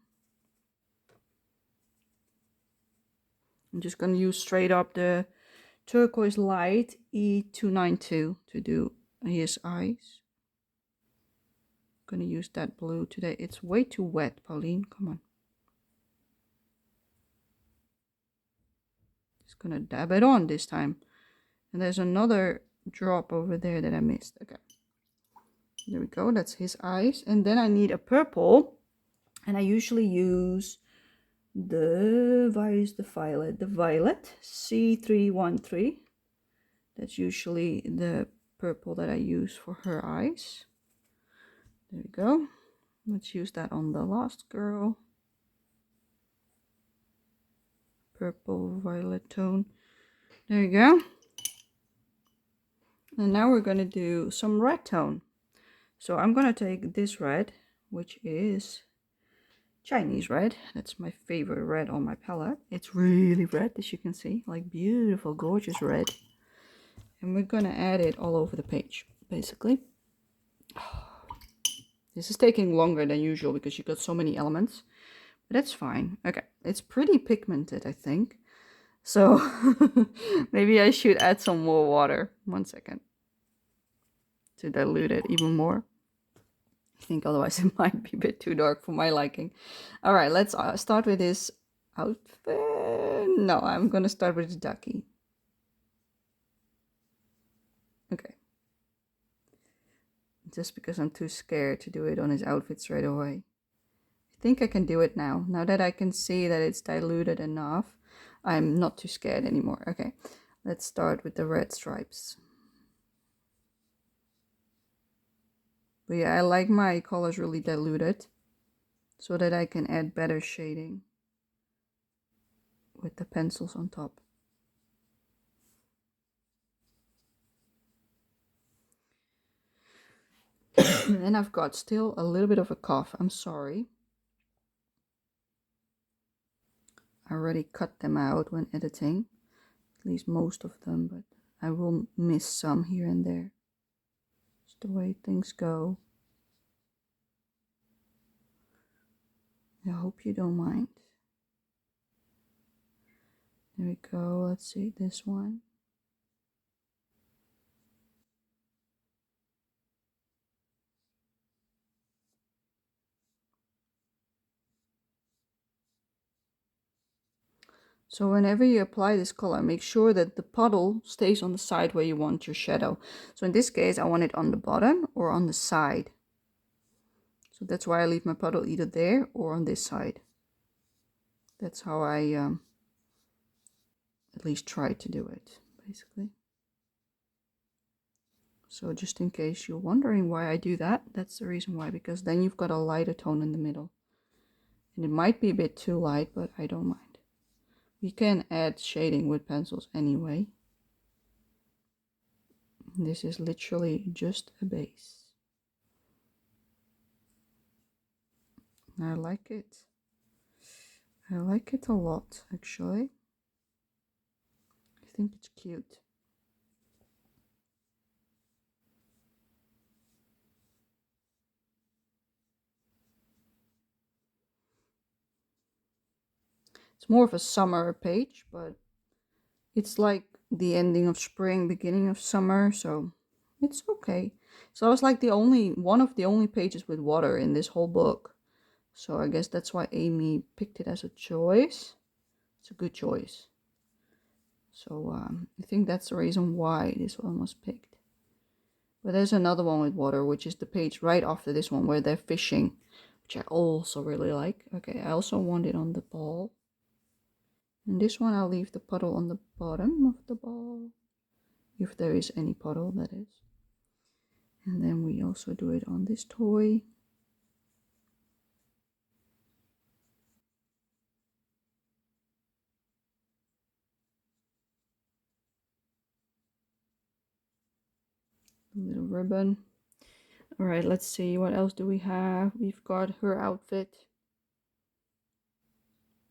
I'm just going to use straight up the turquoise light E292 to do his eyes. I'm going to use that blue today. It's way too wet, Pauline. Come on. Just going to dab it on this time. And there's another drop over there that I missed. Okay. There we go. That's his eyes. And then I need a purple. And I usually use the violet C313. That's usually the purple that I use for her eyes. There we go. Let's use that on the last girl. Purple violet tone. There you go. And now we're going to do some red tone. So I'm going to take this red, which is Chinese red. That's my favorite red on my palette. It's really red, as you can see, like beautiful, gorgeous red. And we're going to add it all over the page, basically. This is taking longer than usual because you got so many elements, but that's fine. Okay, it's pretty pigmented, I think. So maybe I should add some more water. 1 second. To dilute it even more. I think otherwise it might be a bit too dark for my liking. All right, let's start with this outfit. No, I'm going to start with the ducky. Okay. Just because I'm too scared to do it on his outfit straight away. I think I can do it now. Now that I can see that it's diluted enough, I'm not too scared anymore. Okay, let's start with the red stripes. But yeah, I like my colors really diluted so that I can add better shading with the pencils on top. And I've got still a little bit of a cough. I'm sorry. I already cut them out when editing, at least most of them, but I will miss some here and there. It's the way things go. I hope you don't mind. There we go. Let's see this one. So whenever you apply this color, make sure that the puddle stays on the side where you want your shadow. So in this case, I want it on the bottom or on the side. So that's why I leave my puddle either there or on this side. That's how I at least try to do it, basically. So just in case you're wondering why I do that, that's the reason why, because then you've got a lighter tone in the middle. And it might be a bit too light, but I don't mind. You can add shading with pencils anyway. This is literally just a base. I like it. I like it a lot, actually. I think it's cute. It's more of a summer page, but it's like the ending of spring, beginning of summer, so it's okay. So I was like one of the only pages with water in this whole book. So I guess that's why Amy picked it as a choice. It's a good choice. So I think that's the reason why this one was picked. But there's another one with water, which is the page right after this one where they're fishing, which I also really like. Okay, I also want it on the ball. And this one I'll leave the puddle on the bottom of the ball. If there is any puddle, that is. And then we also do it on this toy. Little ribbon. All right, let's see, what else do we have? We've got her outfit.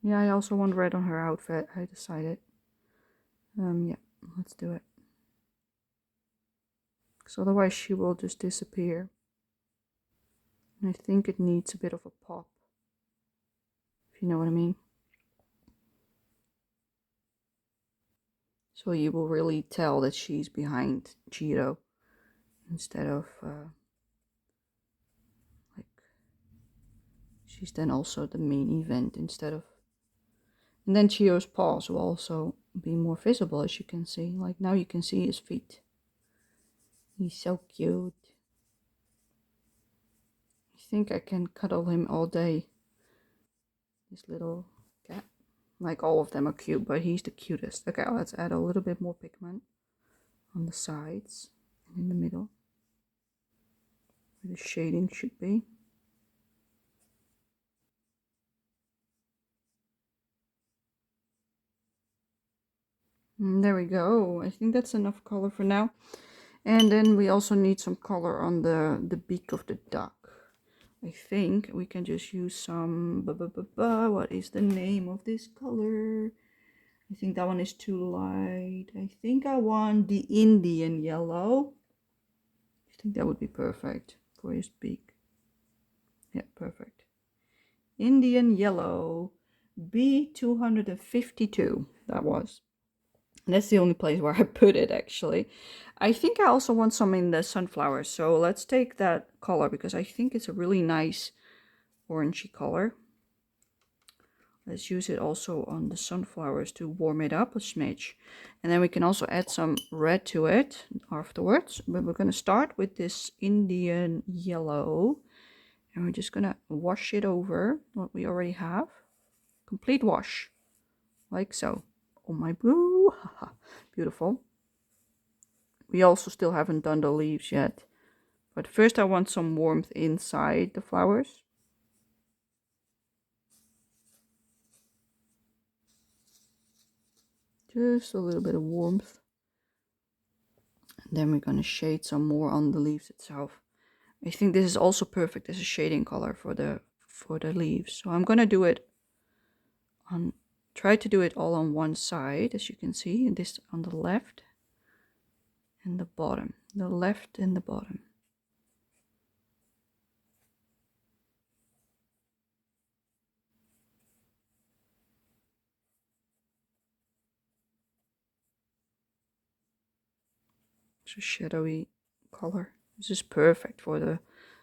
Yeah, I also want red on her outfit, I decided. Yeah, let's do it. Because otherwise she will just disappear. And I think it needs a bit of a pop. If you know what I mean. So you will really tell that she's behind Chiro. Instead of like she's then also the main event instead of, and then Chiro's paws will also be more visible, as you can see. Like now you can see his feet. He's so cute. I think I can cuddle him all day. This little cat. Like all of them are cute, but he's the cutest. Okay, let's add a little bit more pigment on the sides and in the middle where the shading should be. And there we go. I think that's enough color for now. And then we also need some color on the beak of the duck. I think we can just use some, what is the name of this color? I think that one is too light. I think I want the Indian yellow. I think that would be perfect for his beak. Yeah, perfect. Indian yellow, B252, that was. And that's the only place where I put it, actually. I think I also want some in the sunflowers. So let's take that color because I think it's a really nice orangey color. Let's use it also on the sunflowers to warm it up a smidge. And then we can also add some red to it afterwards. But we're going to start with this Indian yellow. And we're just going to wash it over what we already have. Complete wash. Like so. Oh my boo. Beautiful. We also still haven't done the leaves yet. But first I want some warmth inside the flowers. Just a little bit of warmth. And then we're going to shade some more on the leaves itself. I think this is also perfect as a shading color for the leaves. So I'm going to do it on, try to do it all on one side, as you can see, and this on the left and the bottom. The left and the bottom. It's a shadowy color. This is perfect for the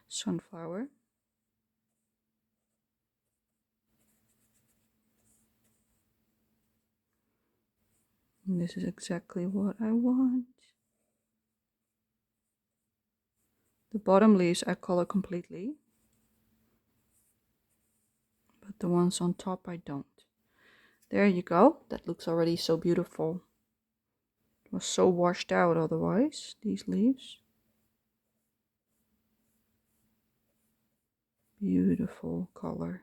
sunflower. And this is exactly what I want. The bottom leaves I color completely, but the ones on top I don't. There you go. That looks already so beautiful. It was so washed out otherwise, these leaves. Beautiful color.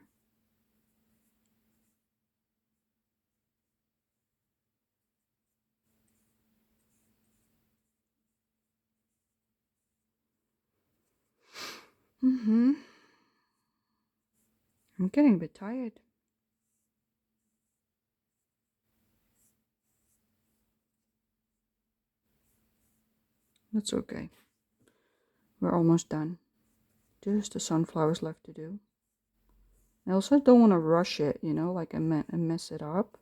I'm getting a bit tired. That's okay. We're almost done. Just the sunflowers left to do. I also don't want to rush it, you know, like and mess it up.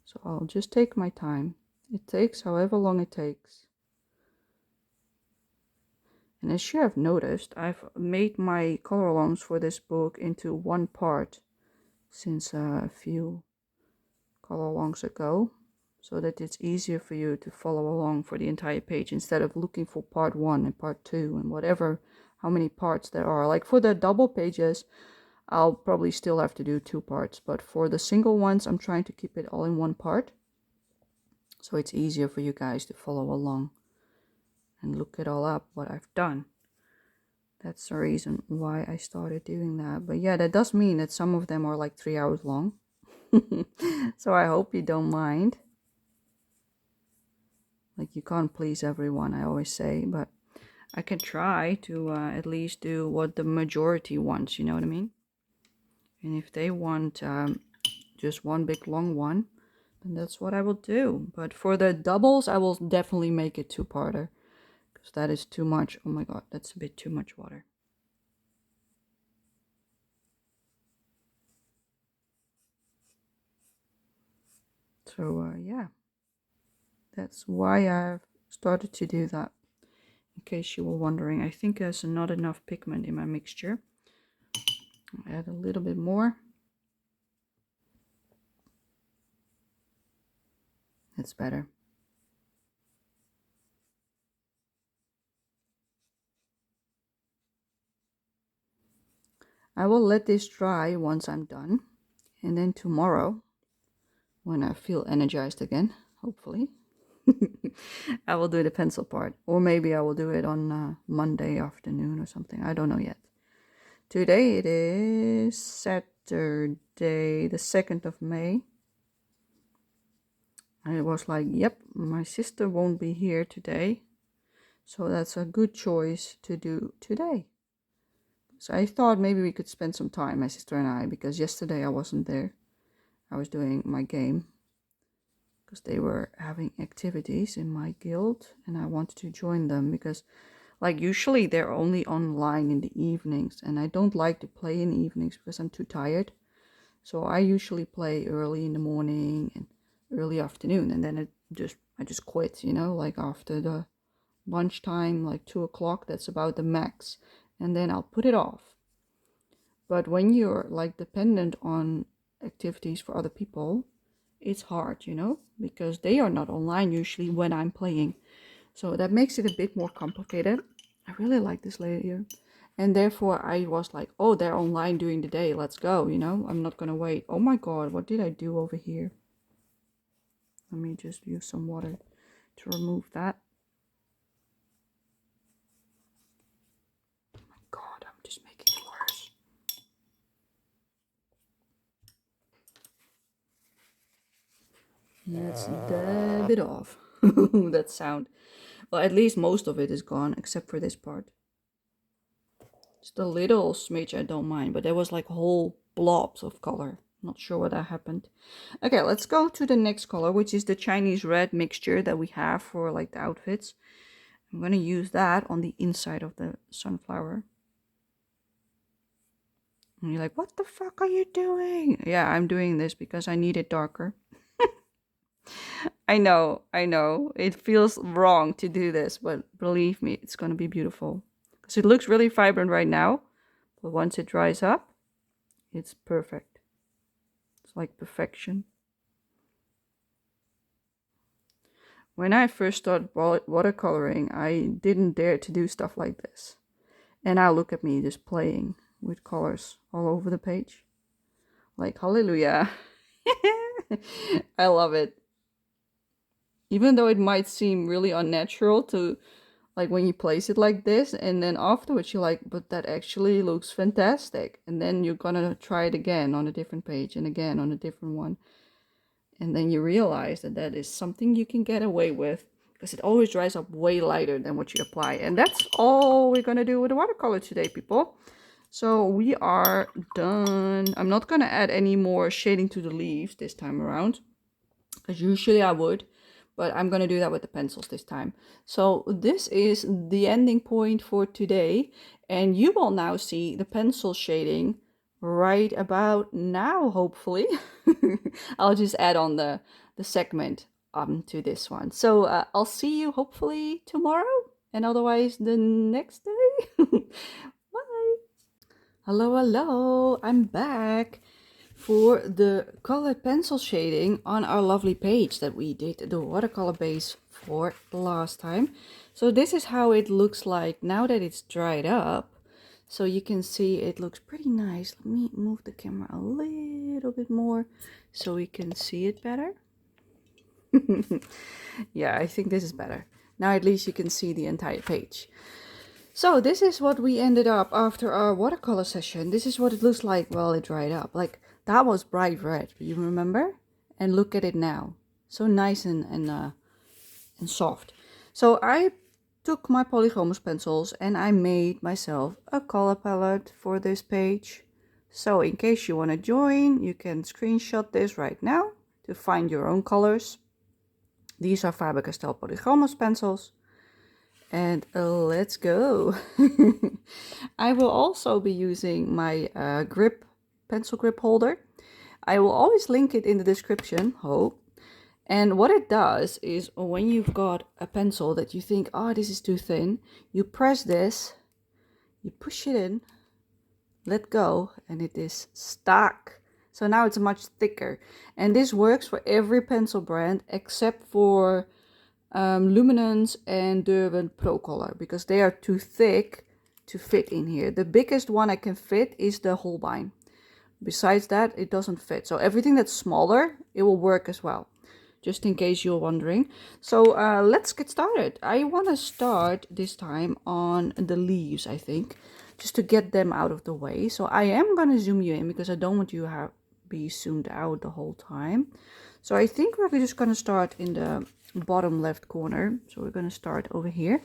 So I'll just take my time. It takes however long it takes. And as you have noticed, I've made my color alongs for this book into one part since a few color alongs ago, so that it's easier for you to follow along for the entire page instead of looking for part 1 and part 2 and whatever, how many parts there are. Like for the double pages, I'll probably still have to do 2 parts, but for the single ones, I'm trying to keep it all in one part, so it's easier for you guys to follow along and look it all up, what I've done. That's the reason why I started doing that. But yeah, that does mean that some of them are like 3 hours long. So I hope you don't mind. Like, you can't please everyone, I always say, but I can try to at least do what the majority wants, you know what I mean? And if they want just one big long one, then that's what I will do. But for the doubles, I will definitely make it 2-parter, because that is too much. Oh my god, that's a bit too much water. So yeah, that's why I've started to do that. In case you were wondering, I think there's not enough pigment in my mixture. I'll add a little bit more. It's better. I will let this dry once I'm done, and then tomorrow, when I feel energized again, hopefully, I will do the pencil part. Or maybe I will do it on Monday afternoon or something. I don't know yet. Today it is Saturday, the 2nd of May. I was like, yep, my sister won't be here today, so that's a good choice to do today. So I thought maybe we could spend some time, my sister and I, because yesterday I wasn't there. I was doing my game, because they were having activities in my guild, and I wanted to join them, because like usually they're only online in the evenings, and I don't like to play in the evenings because I'm too tired. So I usually play early in the morning and early afternoon, and then I just quit, you know, like after the lunchtime, like 2 o'clock, that's about the max, and then I'll put it off. But when you're like dependent on activities for other people, it's hard, you know, because they are not online usually when I'm playing. So that makes it a bit more complicated. I really like this layer. And therefore I was like, oh, they're online during the day. Let's go, you know. I'm not going to wait. Oh my god, what did I do over here? Let me just use some water to remove that. Oh my god, I'm just making it worse. Let's dab it off. That sound. Well, at least most of it is gone, except for this part. Just a little smidge I don't mind, but there was like whole blobs of color. Not sure what that happened. Okay, let's go to the next color, which is the Chinese red mixture that we have for like the outfits. I'm going to use that on the inside of the sunflower. And you're like, what the fuck are you doing? Yeah, I'm doing this because I need it darker. I know. It feels wrong to do this, but believe me, it's going to be beautiful. Because it looks really vibrant right now, but once it dries up, it's perfect. It's like perfection. When I first started watercoloring, I didn't dare to do stuff like this. And now look at me just playing with colors all over the page. Like, hallelujah. I love it. Even though it might seem really unnatural to, like, when you place it like this, and then afterwards you're like, but that actually looks fantastic. And then you're gonna try it again on a different page and again on a different one. And then you realize that that is something you can get away with, because it always dries up way lighter than what you apply. And that's all we're gonna do with the watercolor today, people. So we are done. I'm not gonna add any more shading to the leaves this time around, because usually I would, but I'm gonna do that with the pencils this time. So this is the ending point for today, and you will now see the pencil shading right about now, hopefully. I'll just add on the segment to this one. So I'll see you hopefully tomorrow, and otherwise the next day. Bye. Hello, hello, I'm back for the colored pencil shading on our lovely page that we did the watercolor base for last time. So this is how it looks like now that it's dried up. So you can see it looks pretty nice. Let me move the camera a little bit more so we can see it better. Yeah, I think this is better. Now at least you can see the entire page. So this is what we ended up after our watercolor session. This is what it looks like while it dried up. Like, that was bright red, you remember? And look at it now. So nice and soft. So I took my polychromos pencils and I made myself a color palette for this page. So in case you want to join, you can screenshot this right now to find your own colors. These are Faber-Castell polychromos pencils. And let's go. I will also be using my pencil grip holder. I will always link it in the description. And what it does is, when you've got a pencil that you think, oh, this is too thin, you press this, you push it in, let go, and it is stuck. So now it's much thicker. And this works for every pencil brand except for Luminance and Derwent Pro Color, because they are too thick to fit in here. The biggest one I can fit is the Holbein. Besides that, it doesn't fit. So everything that's smaller, it will work as well, just in case you're wondering. So let's get started. I want to start this time on the leaves, I think, just to get them out of the way. So I am going to zoom you in because I don't want you to be zoomed out the whole time. So I think we're just going to start in the bottom left corner. So we're going to start over here.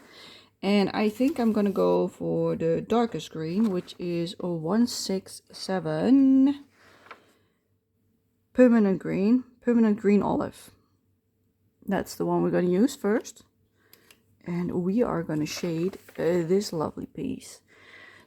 And I think I'm going to go for the darkest green, which is a 167 permanent green olive. That's the one we're going to use first. And we are going to shade this lovely piece.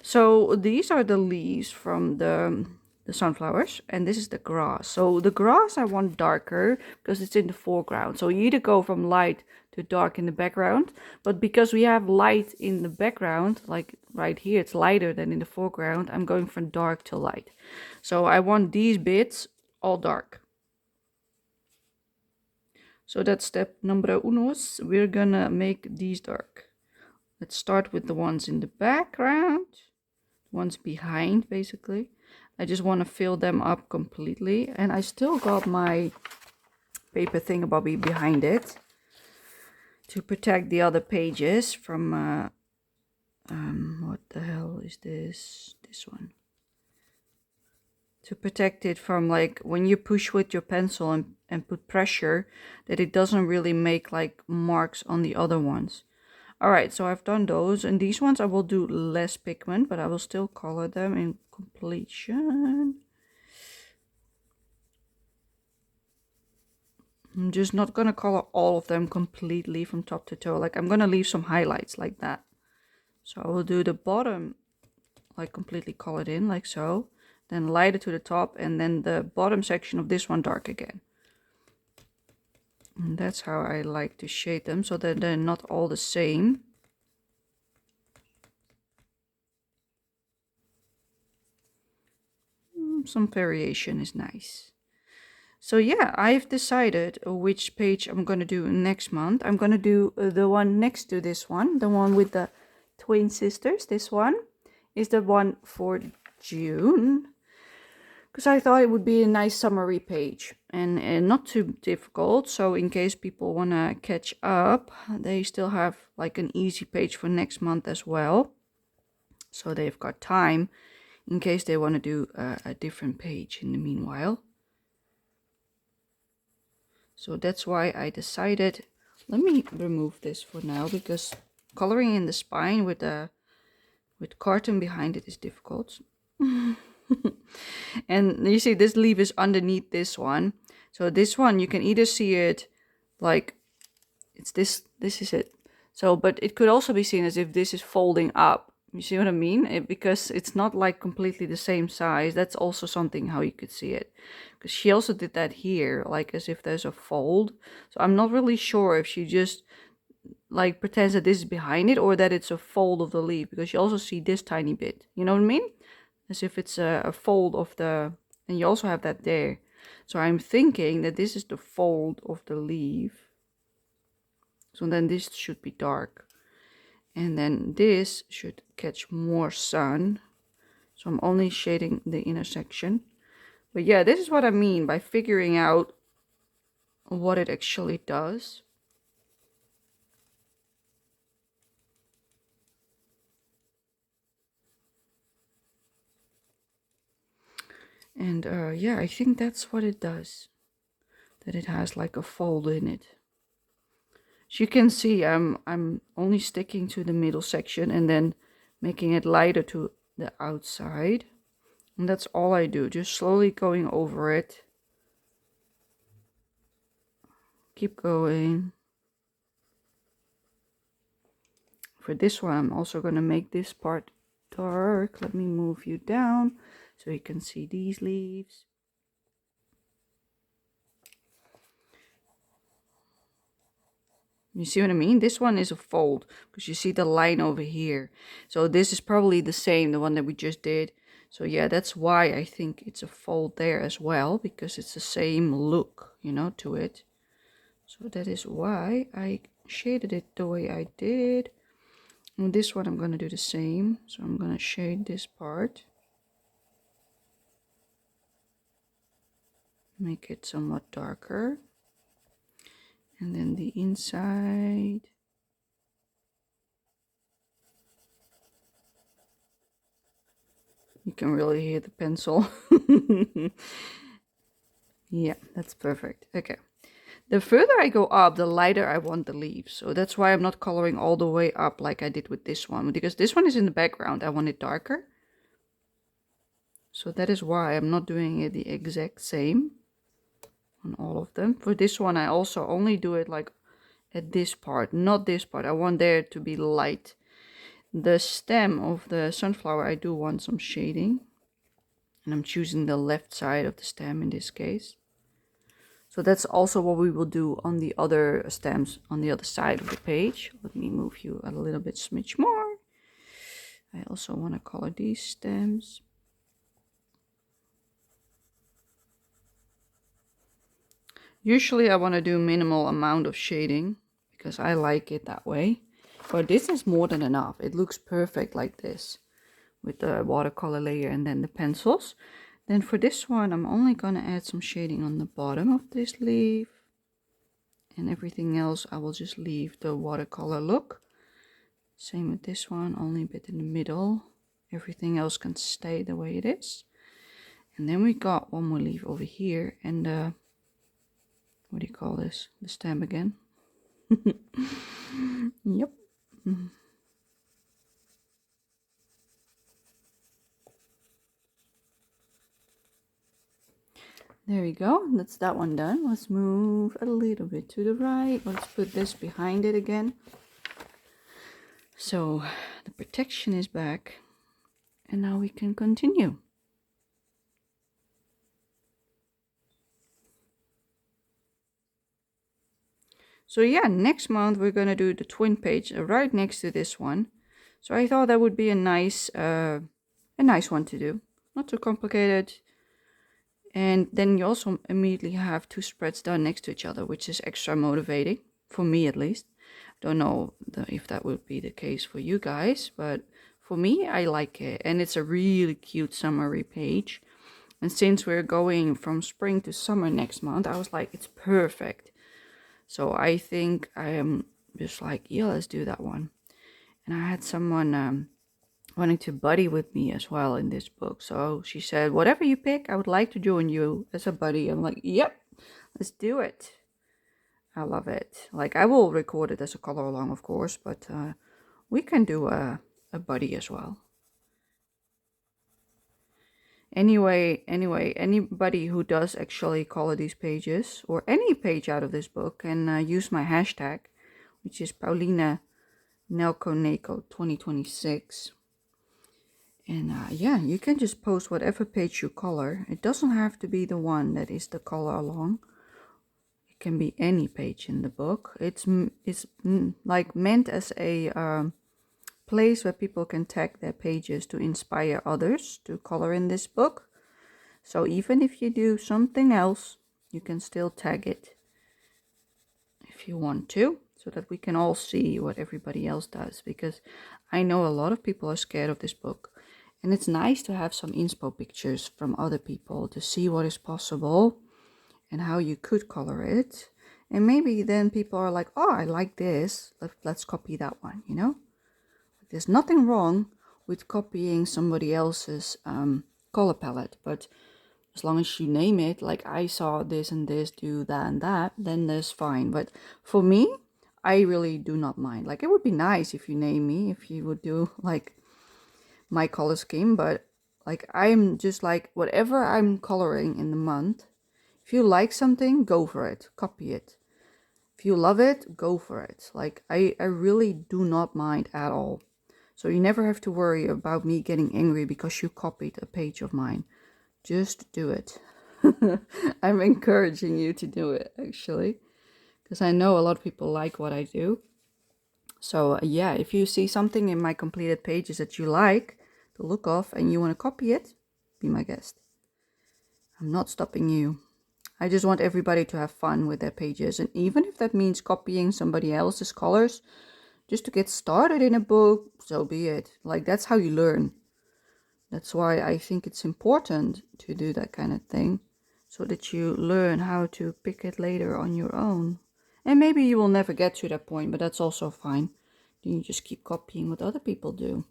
So these are the leaves from the sunflowers, and this is the grass. So the grass I want darker because it's in the foreground. So you either go from light to dark in the background, but because we have light in the background, like right here, it's lighter than in the foreground, I'm going from dark to light. So I want these bits all dark. So that's step number unos. We're gonna make these dark. Let's start with the ones in the background, ones behind basically. I just want to fill them up completely, and I still got my paper thingamabobby behind it to protect the other pages from what the hell is this one, to protect it from, like, when you push with your pencil and put pressure, that it doesn't really make like marks on the other ones. Alright, so I've done those, and these ones I will do less pigment, but I will still color them in completion. I'm just not gonna color all of them completely from top to toe. Like, I'm gonna leave some highlights like that. So I will do the bottom like completely colored in like so, then lighter to the top, and then the bottom section of this one dark again. And that's how I like to shade them, so that they're not all the same. Some variation is nice. So yeah, I've decided which page I'm gonna do next month. I'm gonna do the one next to this one, the one with the twin sisters. This one is the one for June, because I thought it would be a nice summary page and not too difficult. So in case people wanna catch up, they still have like an easy page for next month as well. So they've got time in case they want to do a different page in the meanwhile. So that's why I decided, let me remove this for now, because coloring in the spine with carton behind it is difficult. And you see this leaf is underneath this one. So this one, you can either see it like it's this is it. So, but it could also be seen as if this is folding up. You see what I mean? Because it's not like completely the same size. That's also something how you could see it. Because she also did that here, like as if there's a fold. So I'm not really sure if she just like pretends that this is behind it or that it's a fold of the leaf. Because you also see this tiny bit. You know what I mean? As if it's a fold of the... And you also have that there. So I'm thinking that this is the fold of the leaf. So then this should be dark. And then this should catch more sun. So I'm only shading the intersection. But yeah, this is what I mean by figuring out what it actually does. And yeah, I think that's what it does. That it has like a fold in it. As you can see, I'm only sticking to the middle section and then making it lighter to the outside. And that's all I do, just slowly going over it. Keep going. For this one, I'm also going to make this part dark. Let me move you down so you can see these leaves. You see what I mean? This one is a fold because you see the line over here. So this is probably the same, the one that we just did. So yeah, that's why I think it's a fold there as well, because it's the same look, you know, to it. So that is why I shaded it the way I did. And this one I'm going to do the same. So I'm going to shade this part. Make it somewhat darker. And then the inside. You can really hear the pencil. Yeah, that's perfect. Okay. The further I go up, the lighter I want the leaves. So that's why I'm not coloring all the way up like I did with this one. Because this one is in the background. I want it darker. So that is why I'm not doing it the exact same on all of them. For this one, I also only do it like at this part, not this part. I want there to be light. The stem of the sunflower, I do want some shading. And I'm choosing the left side of the stem in this case. So that's also what we will do on the other stems on the other side of the page. Let me move you a little bit smidge more. I also want to color these stems. Usually I want to do minimal amount of shading because I like it that way. But this is more than enough. It looks perfect like this with the watercolor layer and then the pencils. Then for this one, I'm only going to add some shading on the bottom of this leaf. And everything else, I will just leave the watercolor look. Same with this one, only a bit in the middle. Everything else can stay the way it is. And then we got one more leaf over here. And what do you call this? The stem again. Yep. There we go. That's that one done. Let's move a little bit to the right. Let's put this behind it again. So the protection is back. And now we can continue. So yeah, next month we're going to do the twin page right next to this one. So I thought that would be a nice one to do. Not too complicated. And then you also immediately have 2 spreads done next to each other, which is extra motivating, for me at least. Don't know if that would be the case for you guys, but for me, I like it. And it's a really cute summary page. And since we're going from spring to summer next month, I was like, it's perfect. So I think I am just like, yeah, let's do that one. And I had someone wanting to buddy with me as well in this book. So she said, whatever you pick, I would like to join you as a buddy. I'm like, yep, let's do it. I love it. Like, I will record it as a color along, of course, but we can do a buddy as well. Anyway, anybody who does actually color these pages, or any page out of this book, can use my hashtag, which is Paulina Nelco Neco 2026. And yeah, you can just post whatever page you color. It doesn't have to be the one that is the color along. It can be any page in the book. It's like meant as a place where people can tag their pages to inspire others to color in this book. So even if you do something else, you can still tag it if you want to, so that we can all see what everybody else does, because I know a lot of people are scared of this book. And it's nice to have some inspo pictures from other people to see what is possible and how you could color it. And maybe then people are like, oh, I like this. Let's copy that one, you know? There's nothing wrong with copying somebody else's color palette. But as long as you name it, like I saw this and this, do that and that, then that's fine. But for me, I really do not mind. Like, it would be nice if you name me, if you would do like my color scheme, but like I'm just like, whatever I'm coloring in the month, if you like something, go for it, copy it. If you love it, go for it. Like I really do not mind at all. So you never have to worry about me getting angry because you copied a page of mine. Just do it. I'm encouraging you to do it, actually, because I know a lot of people like what I do. So yeah, if you see something in my completed pages that you like the look of and you want to copy it, be my guest. I'm not stopping you. I just want everybody to have fun with their pages. And even if that means copying somebody else's colors just to get started in a book, so be it. Like, that's how you learn. That's why I think it's important to do that kind of thing, so that you learn how to pick it later on your own. And maybe you will never get to that point, but that's also fine. Then you just keep copying what other people do.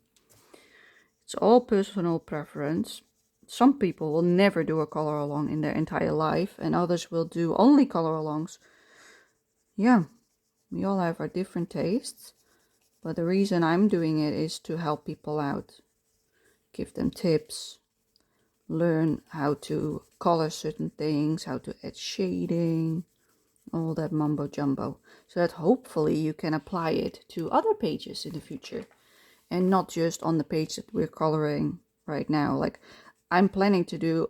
It's all personal preference. Some people will never do a color along in their entire life, and others will do only color alongs. Yeah, we all have our different tastes, but the reason I'm doing it is to help people out, give them tips, learn how to color certain things, how to add shading, all that mumbo jumbo, so that hopefully you can apply it to other pages in the future and not just on the page that we're coloring right now. Like, I'm planning to do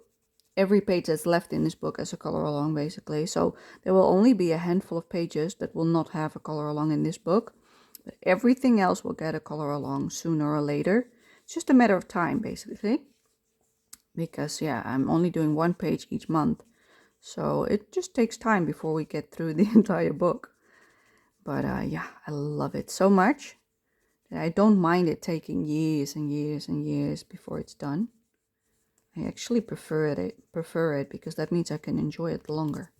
every page that's left in this book as a color along, basically. So there will only be a handful of pages that will not have a color along in this book, but everything else will get a color along sooner or later. It's just a matter of time, basically, because yeah, I'm only doing one page each month, so it just takes time before we get through the entire book. But yeah, I love it so much that I don't mind it taking years and years and years before it's done. I actually prefer it because that means I can enjoy it longer.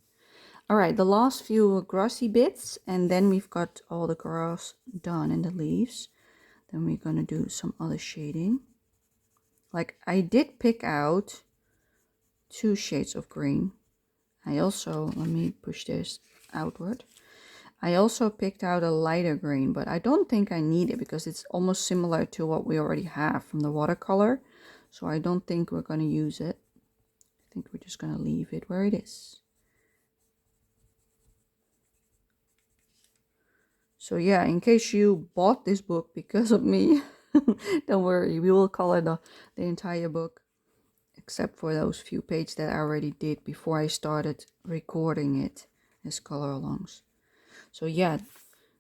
All right, the last few grassy bits, and then we've got all the grass done and the leaves. Then we're gonna do some other shading. Like, I did pick out 2 shades of green. I also, let me push this outward. I also picked out a lighter green, but I don't think I need it because it's almost similar to what we already have from the watercolor. So I don't think we're going to use it. I think we're just going to leave it where it is. So yeah, in case you bought this book because of me, don't worry, we will color the entire book, except for those few pages that I already did before I started recording it as color alongs. So yeah,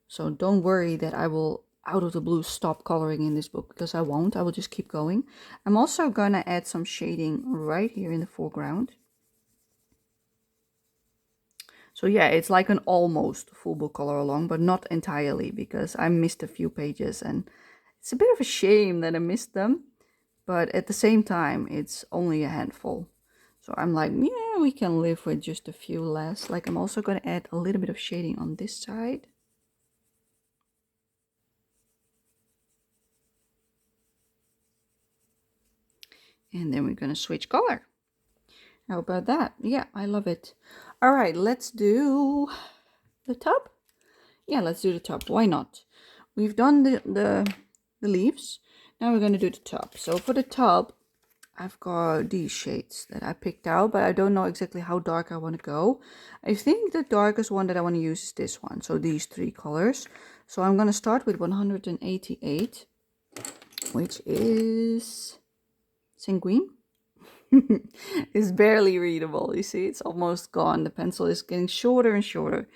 so don't worry that I will out of the blue stop coloring in this book, because I will just keep going. I'm also gonna add some shading right here in the foreground. So yeah, it's like an almost full book color along, but not entirely, because I missed a few pages and it's a bit of a shame that I missed them. But at the same time, it's only a handful. So I'm like, yeah, we can live with just a few less. Like I'm also going to add a little bit of shading on this side. And then we're going to switch color. How about that? Yeah, I love it. All right, let's do the tub. Yeah, let's do the tub. Why not? We've done the leaves. Now we're going to do the tub. So for the tub, I've got these shades that I picked out, but I don't know exactly how dark I want to go. I think the darkest one that I want to use is this one. So these three colors. So I'm going to start with 188, which is sanguine. It's barely readable. You see, it's almost gone. The pencil is getting shorter and shorter.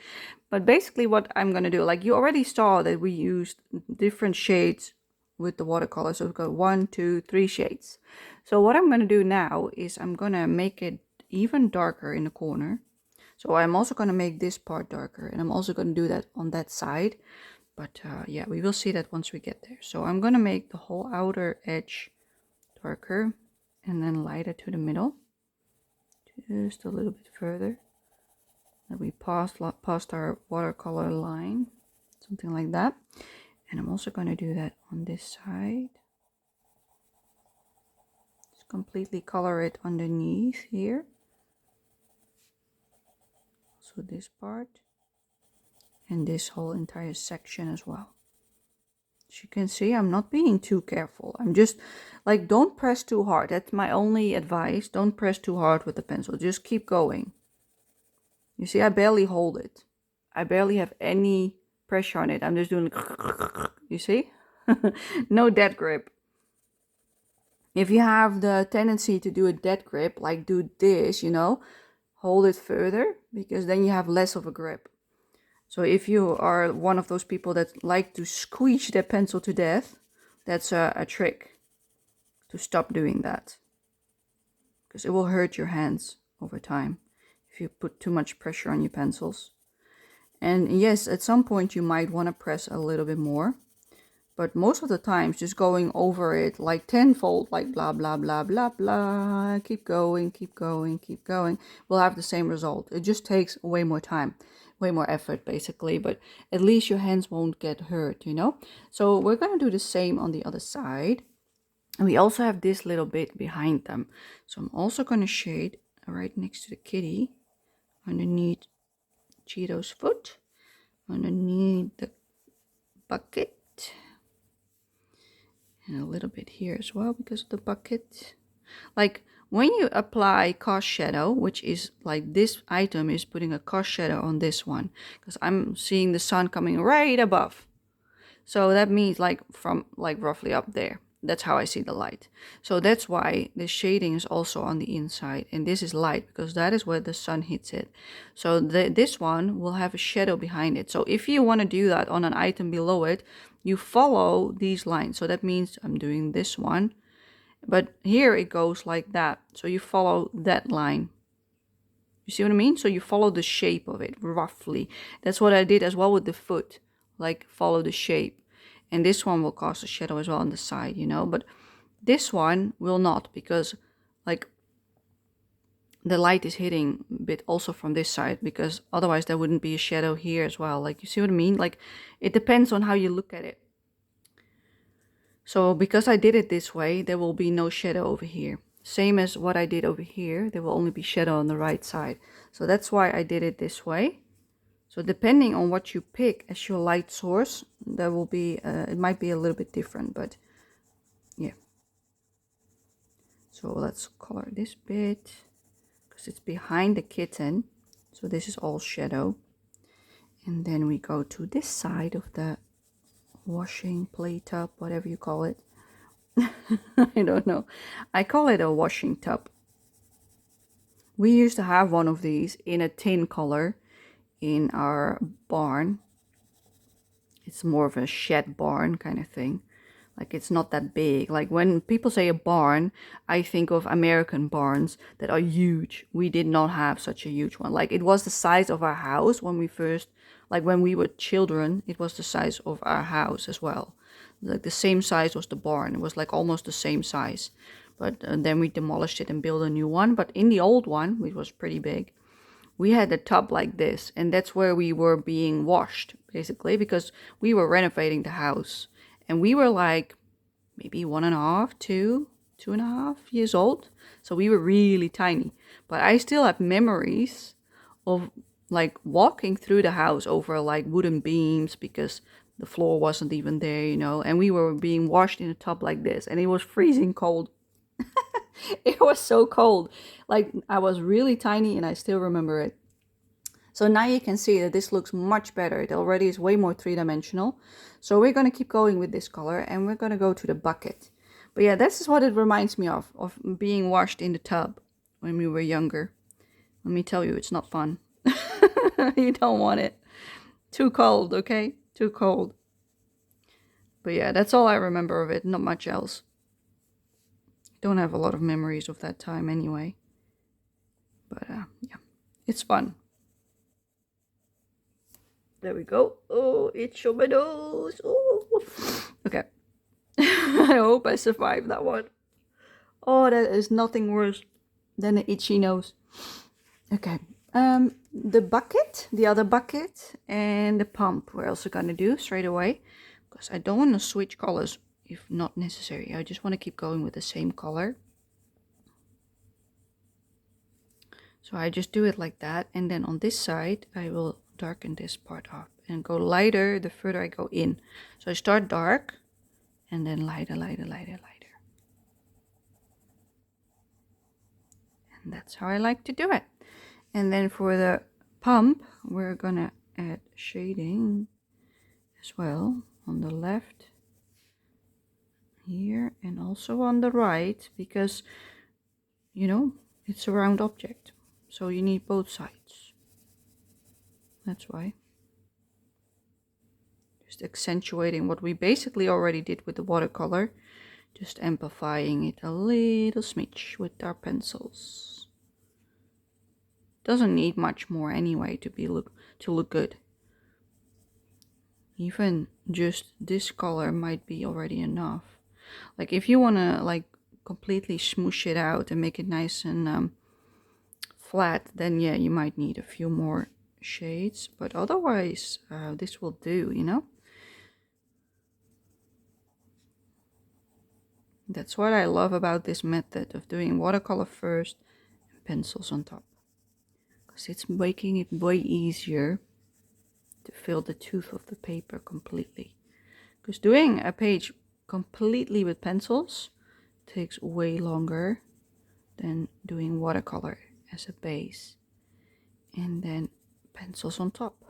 But basically what I'm going to do, like you already saw that we used different shades with the watercolor. So we've got 1, 2, 3 shades. So what I'm going to do now is I'm going to make it even darker in the corner. So I'm also going to make this part darker, and I'm also going to do that on that side. But yeah, we will see that once we get there. So I'm going to make the whole outer edge darker and then lighter to the middle. Just a little bit further. That we past our watercolor line. Something like that. And I'm also going to do that on this side. Just completely color it underneath here. So this part. And this whole entire section as well. As you can see, I'm not being too careful. I'm just like, don't press too hard. That's my only advice. Don't press too hard with the pencil. Just keep going. You see, I barely hold it. I barely have any pressure on it. I'm just doing, you see? No dead grip. If you have the tendency to do a dead grip, like do this, you know, hold it further, because then you have less of a grip. So if you are one of those people that like to squeeze their pencil to death, that's a trick to stop doing that. Because it will hurt your hands over time if you put too much pressure on your pencils. And yes, at some point you might want to press a little bit more. But most of the times just going over it like tenfold, like blah, blah, blah, blah, blah, keep going, keep going, keep going, will have the same result. It just takes way more time, way more effort basically, but at least your hands won't get hurt, you know? So we're going to do the same on the other side. And we also have this little bit behind them. So I'm also going to shade right next to the kitty, underneath Chiro's foot, underneath the bucket. And a little bit here as well because of the bucket. Like when you apply cast shadow, which is like this item is putting a cast shadow on this one, because I'm seeing the sun coming right above. So that means like from like roughly up there. That's how I see the light. So that's why the shading is also on the inside. And this is light because that is where the sun hits it. So this one will have a shadow behind it. So if you want to do that on an item below it, you follow these lines. So that means I'm doing this one. But here it goes like that. So you follow that line. You see what I mean? So you follow the shape of it roughly. That's what I did as well with the foot. Like follow the shape. And this one will cast a shadow as well on the side, you know. But this one will not, because like the light is hitting a bit also from this side, because otherwise there wouldn't be a shadow here as well. Like, you see what I mean? Like, it depends on how you look at it. So because I did it this way, there will be no shadow over here. Same as what I did over here, there will only be shadow on the right side. So that's why I did it this way. So depending on what you pick as your light source, there will be, it might be a little bit different, but yeah. So let's color this bit, because it's behind the kitten. So this is all shadow. And then we go to this side of the washing play tub, whatever you call it. I don't know. I call it a washing tub. We used to have one of these in a tin color in our barn. It's more of a shed barn kind of thing. Like it's not that big. Like when people say a barn, I think of American barns that are huge. We did not have such a huge one. Like it was the size of our house when we first, like when we were children, it was the size of our house as well. Like the same size was the barn. It was like almost the same size. But then we demolished it and built a new one. But in the old one, which was pretty big, we had a tub like this. And that's where we were being washed, basically, because we were renovating the house. And we were like maybe 1.5, 2.5 years old. So we were really tiny. But I still have memories of like walking through the house over like wooden beams because the floor wasn't even there, you know. And we were being washed in a tub like this. And it was freezing cold. It was so cold. Like I was really tiny and I still remember it. So now you can see that this looks much better. It already is way more three-dimensional. So we're going to keep going with this color and we're going to go to the bucket. But yeah, this is what it reminds me of being washed in the tub when we were younger. Let me tell you, it's not fun. You don't want it. Too cold, okay? Too cold. But yeah, that's all I remember of it, not much else. Don't have a lot of memories of that time anyway. But yeah, it's fun. There we go. Oh, it's on my nose. Oh. Okay. I hope I survived that one. Oh, that is nothing worse than an itchy nose. Okay. The bucket, the other bucket, and the pump we're also gonna do straight away. Because I don't want to switch colors if not necessary. I just want to keep going with the same color. So I just do it like that. And then on this side, I will darken this part up and go lighter the further I go in. So I start dark and then lighter, lighter, lighter, lighter. And that's how I like to do it. And then for the pump, we're gonna add shading as well on the left here and also on the right, because you know it's a round object, so you need both sides. That's why. Just accentuating what we basically already did with the watercolor, just amplifying it a little smidge with our pencils. Doesn't need much more anyway to look good. Even just this color might be already enough. Like if you want to like completely smoosh it out and make it nice and flat, then yeah, you might need a few more shades, but otherwise this will do, you know. That's what I love about this method of doing watercolor first and pencils on top, because it's making it way easier to fill the tooth of the paper completely. Because doing a page completely with pencils takes way longer than doing watercolor as a base and then pencils on top.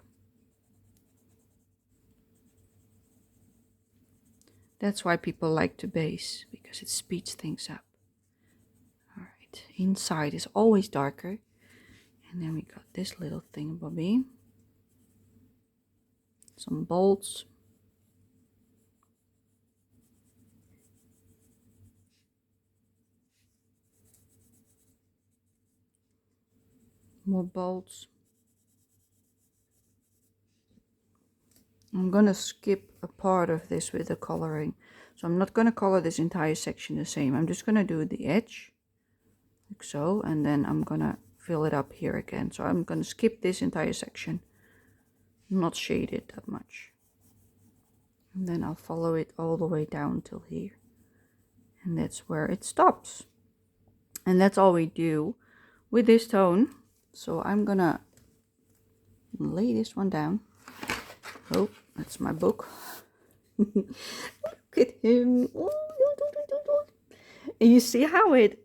That's why people like to base, because it speeds things up. Alright, inside is always darker. And then we got this little thingamabobby. Some bolts. More bolts. I'm gonna skip a part of this with the coloring. So I'm not gonna color this entire section the same. I'm just gonna do the edge, like so, and then I'm gonna fill it up here again. So I'm gonna skip this entire section, not shade it that much. And then I'll follow it all the way down till here. And that's where it stops. And that's all we do with this tone. So I'm gonna lay this one down. Oh, that's my book. Look at him. And you see how it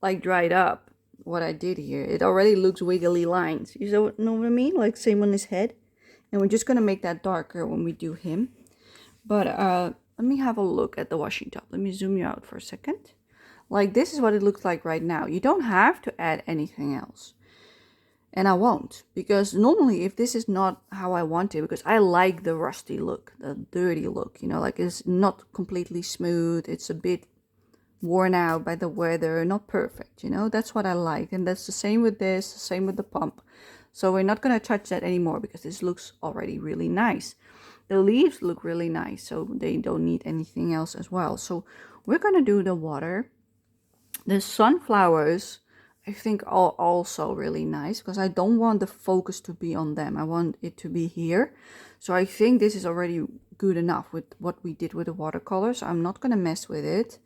like dried up what I did here. It already looks wiggly lines. You know what I mean? Like same on his head. And we're just gonna make that darker when we do him. But let me have a look at the washing tub. Let me zoom you out for a second. Like this is what it looks like right now. You don't have to add anything else. And I won't, because normally if this is not how I want it, because I like the rusty look, the dirty look, you know, like it's not completely smooth, it's a bit worn out by the weather, not perfect, you know, that's what I like. And that's the same with this, the same with the pump. So we're not going to touch that anymore because this looks already really nice. The leaves look really nice, so they don't need anything else as well. So we're going to do the water. The sunflowers, I think, are also really nice because I don't want the focus to be on them. I want it to be here. So I think this is already good enough with what we did with the watercolors. I'm not going to mess with it.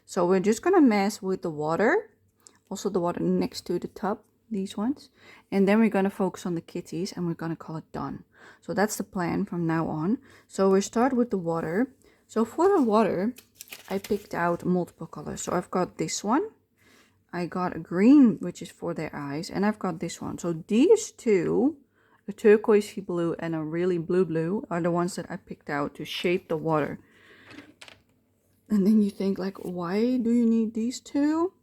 So we're just going to mess with the water, also the water next to the tub, these ones. And then we're going to focus on the kitties and we're going to call it done. So that's the plan from now on. So we start with the water. So for the water, I picked out multiple colors. So I've got this one. I got a green, which is for their eyes. And I've got this one. So these two, a turquoisey blue and a really blue, are the ones that I picked out to shape the water. And then you think like, why do you need these two?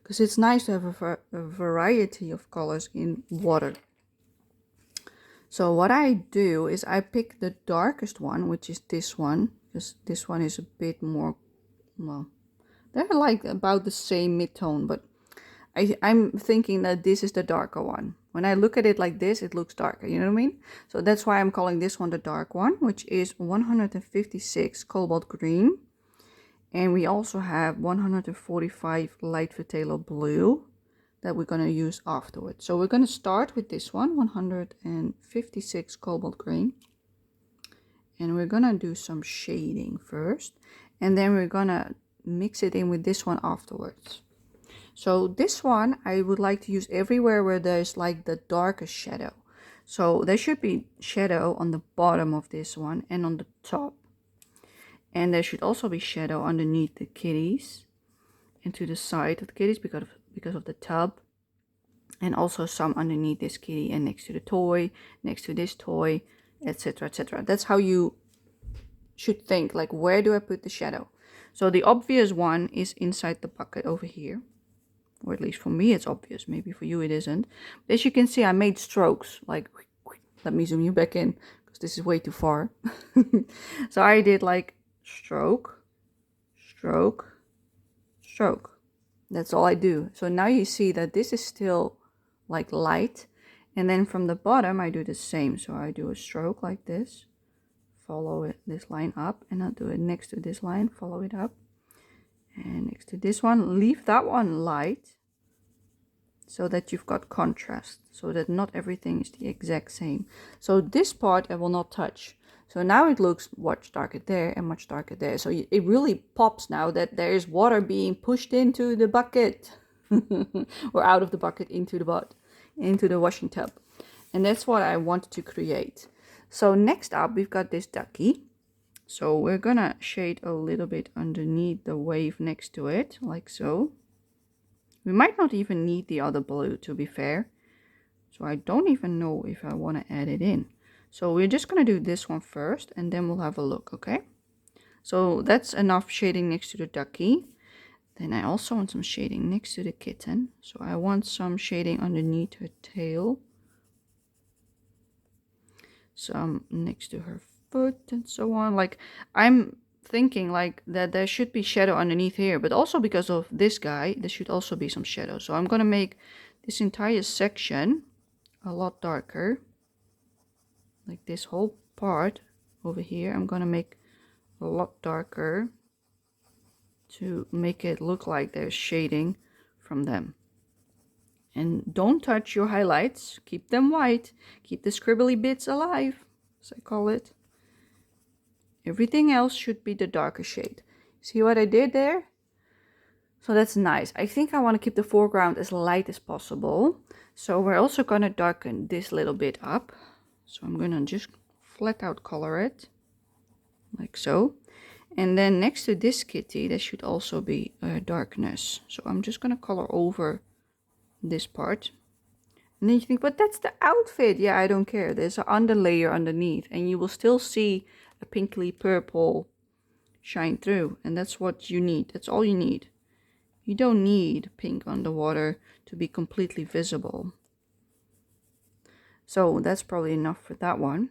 Because it's nice to have a variety of colors in water. So what I do is I pick the darkest one, which is this one, because this one is a bit more, well, they're like about the same mid-tone, but I'm thinking that this is the darker one. When I look at it like this, it looks darker, you know what I mean? So that's why I'm calling this one the dark one, which is 156 cobalt green. And we also have 145 light phthalo blue that we're going to use afterwards. So we're going to start with this one, 156 cobalt green. And we're going to do some shading first. And then we're going to mix it in with this one afterwards. So this one I would like to use everywhere where there's like the darkest shadow. So there should be shadow on the bottom of this one and on the top. And there should also be shadow underneath the kitties and to the side of the kitties because of the tub. And also some underneath this kitty and next to the toy, next to this toy, etc, etc. That's how you should think, like, where do I put the shadow? So the obvious one is inside the bucket over here. Or at least for me it's obvious, maybe for you it isn't. But as you can see, I made strokes, like, let me zoom you back in because this is way too far. So I did like stroke, stroke, stroke. That's all I do. So now you see that this is still like light, and then from the bottom I do the same. So I do a stroke like this, follow it this line up, and I'll do it next to this line, follow it up, and next to this one, leave that one light so that you've got contrast, so that not everything is the exact same. So this part I will not touch. So now it looks much darker there and much darker there. So it really pops now that there is water being pushed into the bucket or out of the bucket into the washing tub. And that's what I wanted to create. So next up, we've got this ducky. So we're gonna shade a little bit underneath the wave next to it, like so. We might not even need the other blue, to be fair. So I don't even know if I want to add it in. So we're just going to do this one first and then we'll have a look, okay? So that's enough shading next to the ducky. Then I also want some shading next to the kitten. So I want some shading underneath her tail. Some next to her foot and so on. Like, I'm thinking like that there should be shadow underneath here, but also because of this guy, there should also be some shadow. So I'm going to make this entire section a lot darker. Like this whole part over here, I'm gonna make a lot darker to make it look like there's shading from them. And don't touch your highlights, keep them white, keep the scribbly bits alive, as I call it. Everything else should be the darker shade. See what I did there? So that's nice. I think I want to keep the foreground as light as possible. So we're also gonna darken this little bit up. So I'm gonna just flat out color it like so. And then next to this kitty, there should also be a darkness. So I'm just gonna color over this part. And then you think, but that's the outfit. Yeah, I don't care. There's an underlayer underneath and you will still see a pinkly purple shine through. And that's what you need. That's all you need. You don't need pink underwater to be completely visible. So that's probably enough for that one.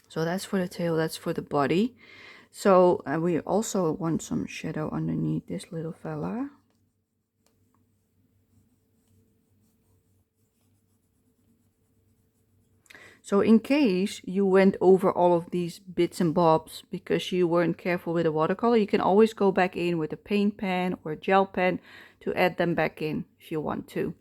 So that's for the tail, that's for the body. So we also want some shadow underneath this little fella. So in case you went over all of these bits and bobs because you weren't careful with the watercolor, you can always go back in with a paint pen or a gel pen to add them back in if you want to.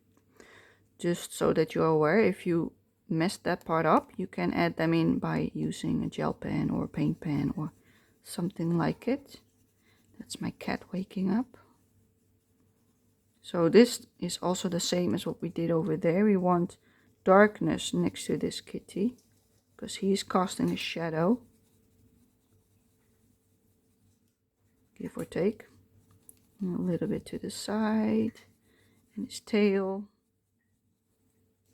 Just so that you're aware, if you messed that part up, you can add them in by using a gel pen or a paint pen or something like it. That's my cat waking up. So this is also the same as what we did over there. We want darkness next to this kitty because he's casting a shadow, give or take. And a little bit to the side, and his tail,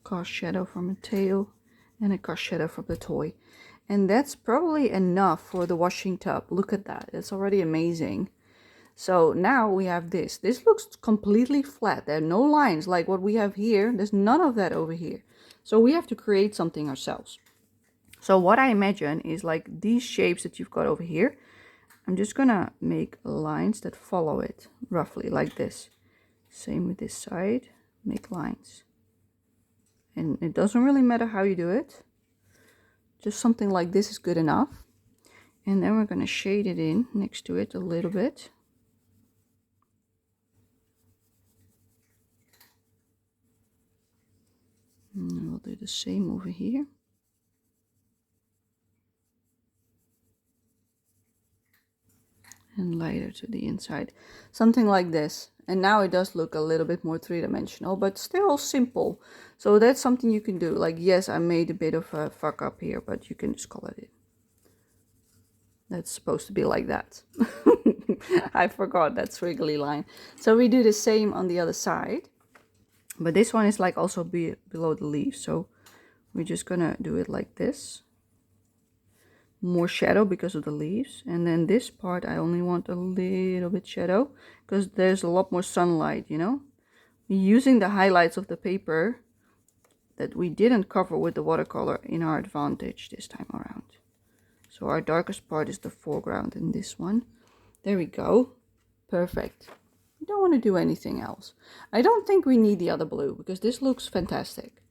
cast shadow from a tail, and a cast shadow from the toy. And that's probably enough for the washing tub. Look at that, it's already amazing. So now we have this. This looks completely flat. There are no lines like what we have here. There's none of that over here. So we have to create something ourselves. So what I imagine is like these shapes that you've got over here. I'm just gonna make lines that follow it roughly like this. Same with this side, make lines. And it doesn't really matter how you do it. Just something like this is good enough. And then we're gonna shade it in next to it a little bit. And we'll do the same over here. And lighter to the inside. Something like this. And now it does look a little bit more three-dimensional, but still simple. So that's something you can do. Like, yes, I made a bit of a fuck up here, but you can just color it. That's supposed to be like that. I forgot that squiggly line. So we do the same on the other side. But this one is like also below the leaf. So we're just gonna do it like this. More shadow because of the leaves. And then this part I only want a little bit shadow because there's a lot more sunlight, you know. We're using the highlights of the paper that we didn't cover with the watercolor in our advantage this time around. So our darkest part is the foreground in this one. There we go. Perfect. We don't want to do anything else. I don't think we need the other blue because this looks fantastic,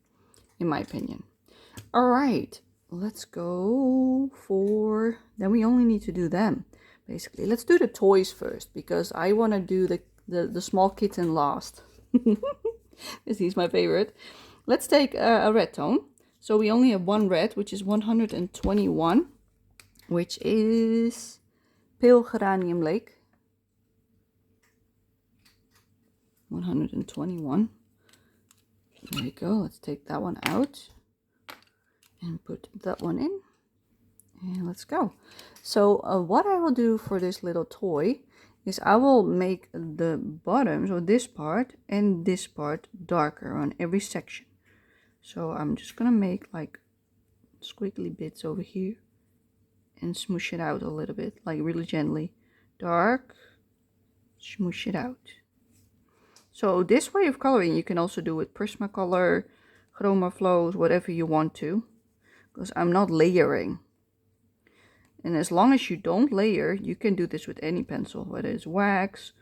in my opinion. All right, let's go for... Then we only need to do them, basically. Let's do the toys first because I want to do the small kitten last. This is my favorite. Let's take a red tone. So we only have one red, which is 121, which is Pale Geranium Lake. 121. There we go. Let's take that one out and put that one in. And let's go. So what I will do for this little toy is I will make the bottoms, or this part and this part, darker on every section. So I'm just gonna make like squiggly bits over here and smoosh it out a little bit, like really gently. Dark, smoosh it out. So this way of coloring you can also do with Prismacolor, Chroma Flows, whatever you want to, because I'm not layering. And as long as you don't layer, you can do this with any pencil, whether it's wax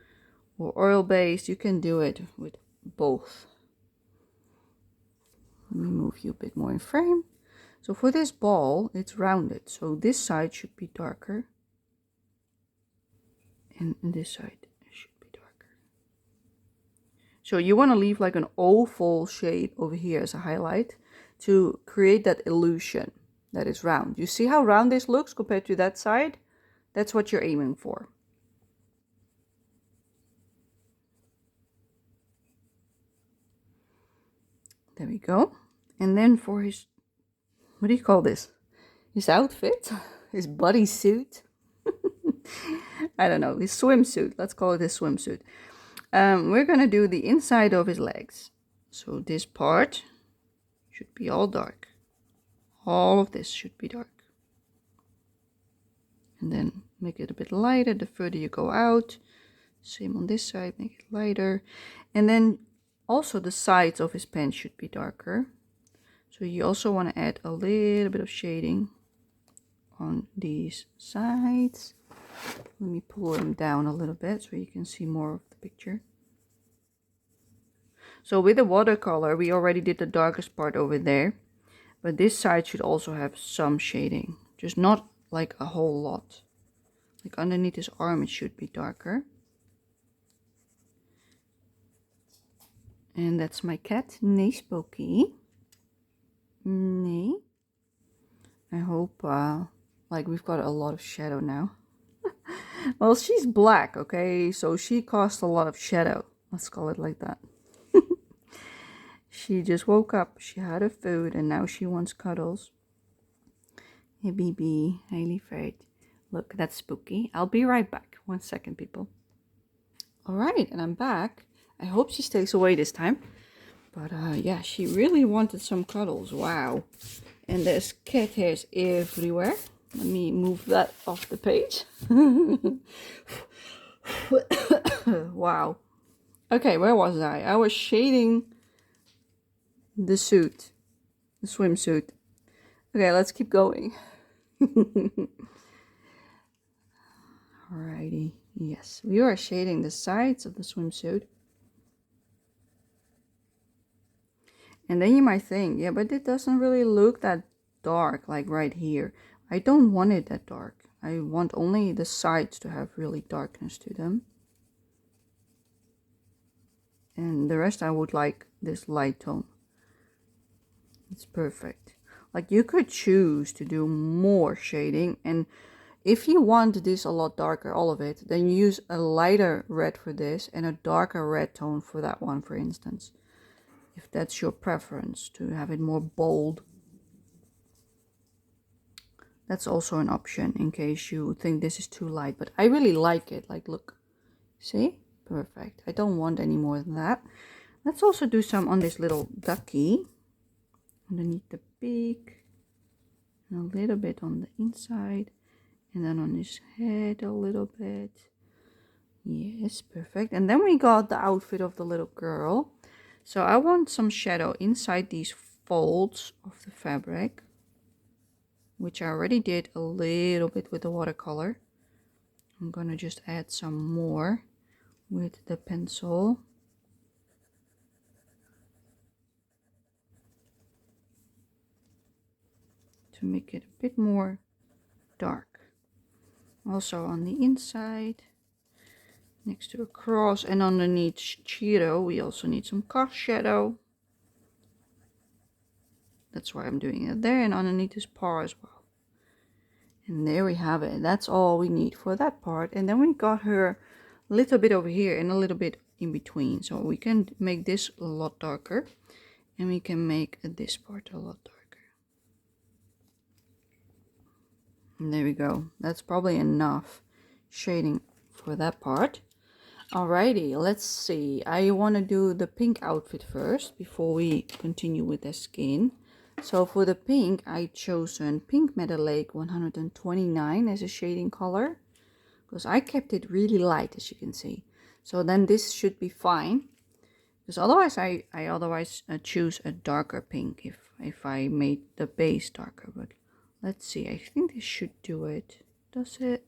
or oil based, you can do it with both. Let me move you a bit more in frame. So for this ball, it's rounded, so this side should be darker and this side should be darker. So you want to leave like an oval shape over here as a highlight to create that illusion that is round. You see how round this looks compared to that side? That's what you're aiming for. There we go. And then for his, what do you call this? His outfit? His bodysuit? I don't know, his swimsuit. Let's call it his swimsuit. We're going to do the inside of his legs. So this part should be all dark. All of this should be dark. And then make it a bit lighter the further you go out. Same on this side, make it lighter. And then also the sides of his pants should be darker. So you also want to add a little bit of shading on these sides. Let me pull them down a little bit so you can see more of the picture. So with the watercolor, we already did the darkest part over there, but this side should also have some shading, just not like a whole lot. Like underneath his arm, it should be darker. And that's my cat, Nee Spooky. Nee. I hope, like we've got a lot of shadow now. Well, she's black, okay? So she caused a lot of shadow. Let's call it like that. She just woke up, she had her food, and now she wants cuddles. Hey, BB, hey, Liefert. Look, that's Spooky. I'll be right back. 1 second, people. Alright, and I'm back. I hope she stays away this time. But yeah, she really wanted some cuddles. Wow. And there's cat hairs everywhere. Let me move that off the page. Wow. Okay, where was I? I was shading the suit. The swimsuit. Okay, let's keep going. Alrighty. Yes, we are shading the sides of the swimsuit. And then you might think, yeah, but it doesn't really look that dark, like right here. I don't want it that dark. I want only the sides to have really darkness to them. And the rest I would like this light tone. It's perfect. Like you could choose to do more shading, and if you want this a lot darker, all of it, then use a lighter red for this and a darker red tone for that one, for instance. If that's your preference, to have it more bold. That's also an option in case you think this is too light, but I really like it. Like, look, see? Perfect. I don't want any more than that. Let's also do some on this little ducky. Underneath the beak. And a little bit on the inside. And then on his head a little bit. Yes, perfect. And then we got the outfit of the little girl. So I want some shadow inside these folds of the fabric, which I already did a little bit with the watercolor. I'm gonna just add some more with the pencil. To make it a bit more dark. Also on the inside, next to a cross, and underneath chiro, we also need some cast shadow. That's why I'm doing it there, and underneath his paw as well. And there we have it. That's all we need for that part. And then we got her a little bit over here and a little bit in between. So we can make this a lot darker, and we can make this part a lot darker. And there we go. That's probably enough shading for that part. Alrighty, let's see. I want to do the pink outfit first before we continue with the skin. So for the pink, I chosen Pink Meadow Lake 129 as a shading color, because I kept it really light, as you can see. So then this should be fine, because otherwise I otherwise choose a darker pink if I made the base darker. But let's see, I think this should do it. Does it?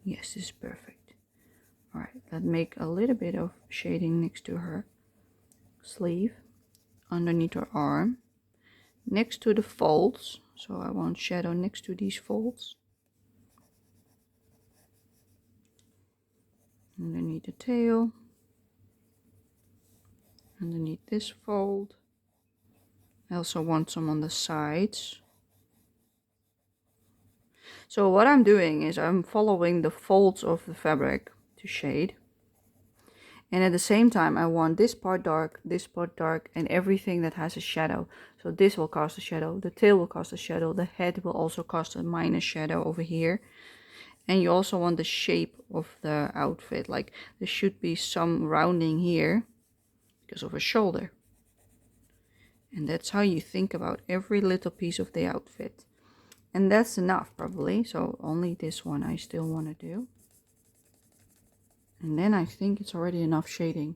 Yes, this is perfect. Alright, let's make a little bit of shading next to her sleeve, underneath her arm, next to the folds. So I want shadow next to these folds. Underneath the tail, underneath this fold. I also want some on the sides. So what I'm doing is I'm following the folds of the fabric to shade, and at the same time I want this part dark, and everything that has a shadow. So this will cast a shadow, the tail will cast a shadow, the head will also cast a minor shadow over here. And you also want the shape of the outfit, like there should be some rounding here because of a shoulder. And that's how you think about every little piece of the outfit. And that's enough probably, so only this one I still want to do. And then I think it's already enough shading.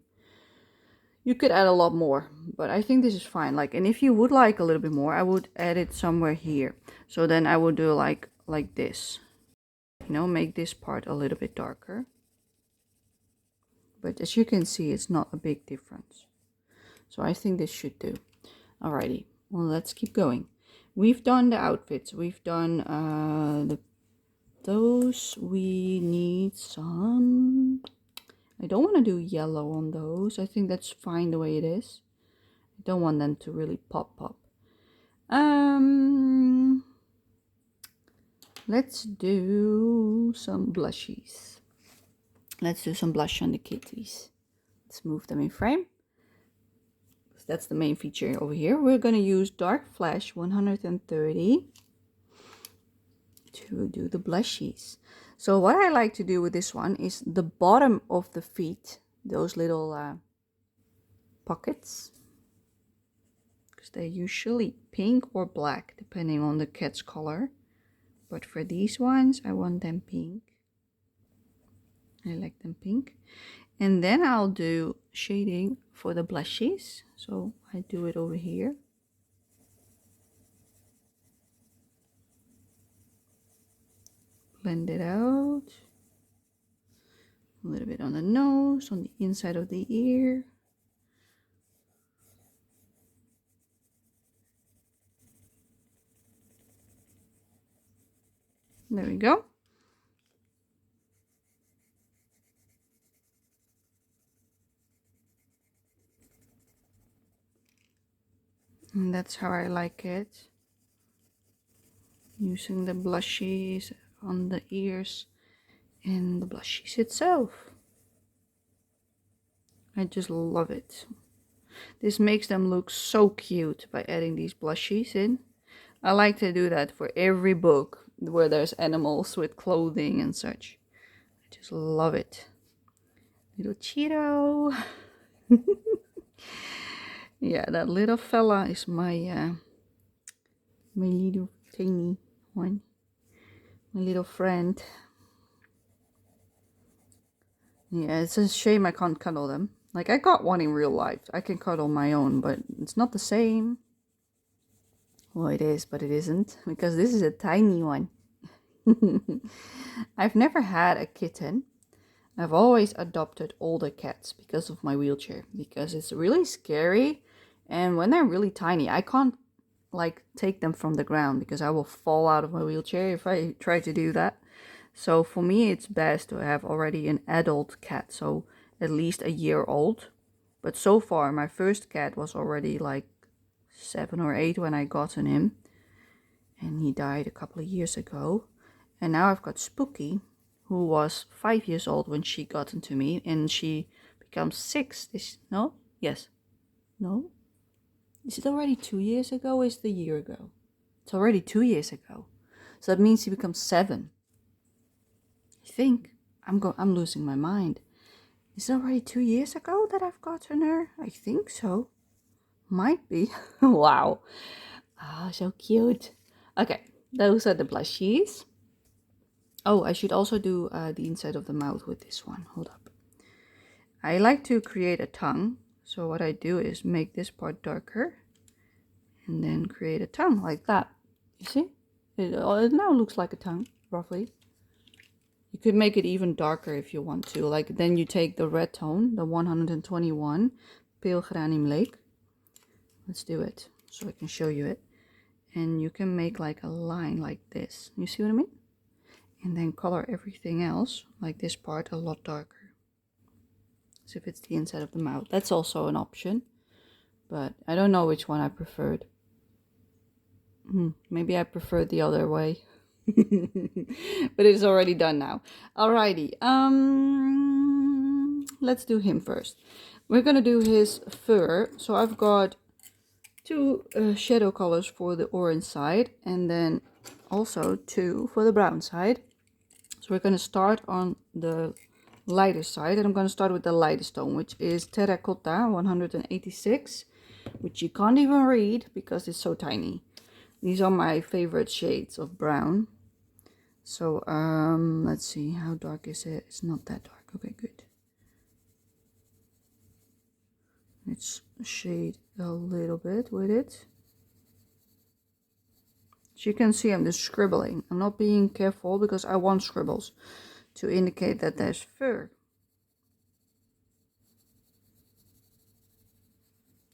You could add a lot more, but I think this is fine. Like, and if you would like a little bit more, I would add it somewhere here. So then I would do like this, you know, make this part a little bit darker. But as you can see, it's not a big difference. So I think this should do. Alrighty, well, let's keep going. We've done the outfits. We've done those. We need some. I don't want to do yellow on those. I think that's fine the way it is. I don't want them to really pop. Let's do some blushies. Let's do some blush on the kitties. Let's move them in frame. That's the main feature over here. We're going to use Dark Flash 130 to do the blushies. So what I like to do with this one is the bottom of the feet, those little pockets, because they're usually pink or black depending on the cat's color. But for these ones, I want them pink. I like them pink. And then I'll do shading for the blushies. So I do it over here. Blend it out. A little bit on the nose, on the inside of the ear. There we go. And that's how I like it. Using the blushies on the ears and the blushies itself. I just love it. This makes them look so cute by adding these blushies in. I like to do that for every book where there's animals with clothing and such. I just love it. Little chiro. Yeah, that little fella is my my little tiny one. My little friend. Yeah, it's a shame I can't cuddle them. Like, I got one in real life. I can cuddle my own, but it's not the same. Well, it is, but it isn't, because this is a tiny one. I've never had a kitten. I've always adopted older cats because of my wheelchair, because it's really scary. And when they're really tiny, I can't like take them from the ground because I will fall out of my wheelchair if I try to do that. So for me, it's best to have already an adult cat, so at least a year old. But so far, my first cat was already like 7 or 8 when I gotten him, and he died a couple of years ago. And now I've got Spooky, who was 5 years old when she got into me, and she becomes 6. No? Yes. No? Is it already 2 years ago or is it a year ago? It's already 2 years ago. So that means he becomes 7. I think I'm losing my mind. Is it already 2 years ago that I've gotten her? I think so. Might be. Wow. Oh, so cute. Okay, those are the blushies. Oh, I should also do the inside of the mouth with this one. Hold up. I like to create a tongue. So what I do is make this part darker and then create a tongue like that. You see? It now looks like a tongue, roughly. You could make it even darker if you want to. Like, then you take the red tone, the 121, Pale Geranium Lake. Let's do it so I can show you it. And you can make like a line like this. You see what I mean? And then color everything else, like this part, a lot darker. As if it's the inside of the mouth. That's also an option. But I don't know which one I preferred. Maybe I prefer the other way. But it's already done now. Alrighty. Let's do him first. We're gonna do his fur. So I've got 2 shadow colors for the orange side, and then also 2 for the brown side. So we're gonna start on the lighter side, and I'm gonna start with the lightest tone, which is Terracotta 186, which you can't even read because it's so tiny. These are my favorite shades of brown. So let's see, how dark is it? It's not that dark. Okay, good. Let's shade a little bit with it. As you can see, I'm just scribbling. I'm not being careful because I want scribbles to indicate that there's fur.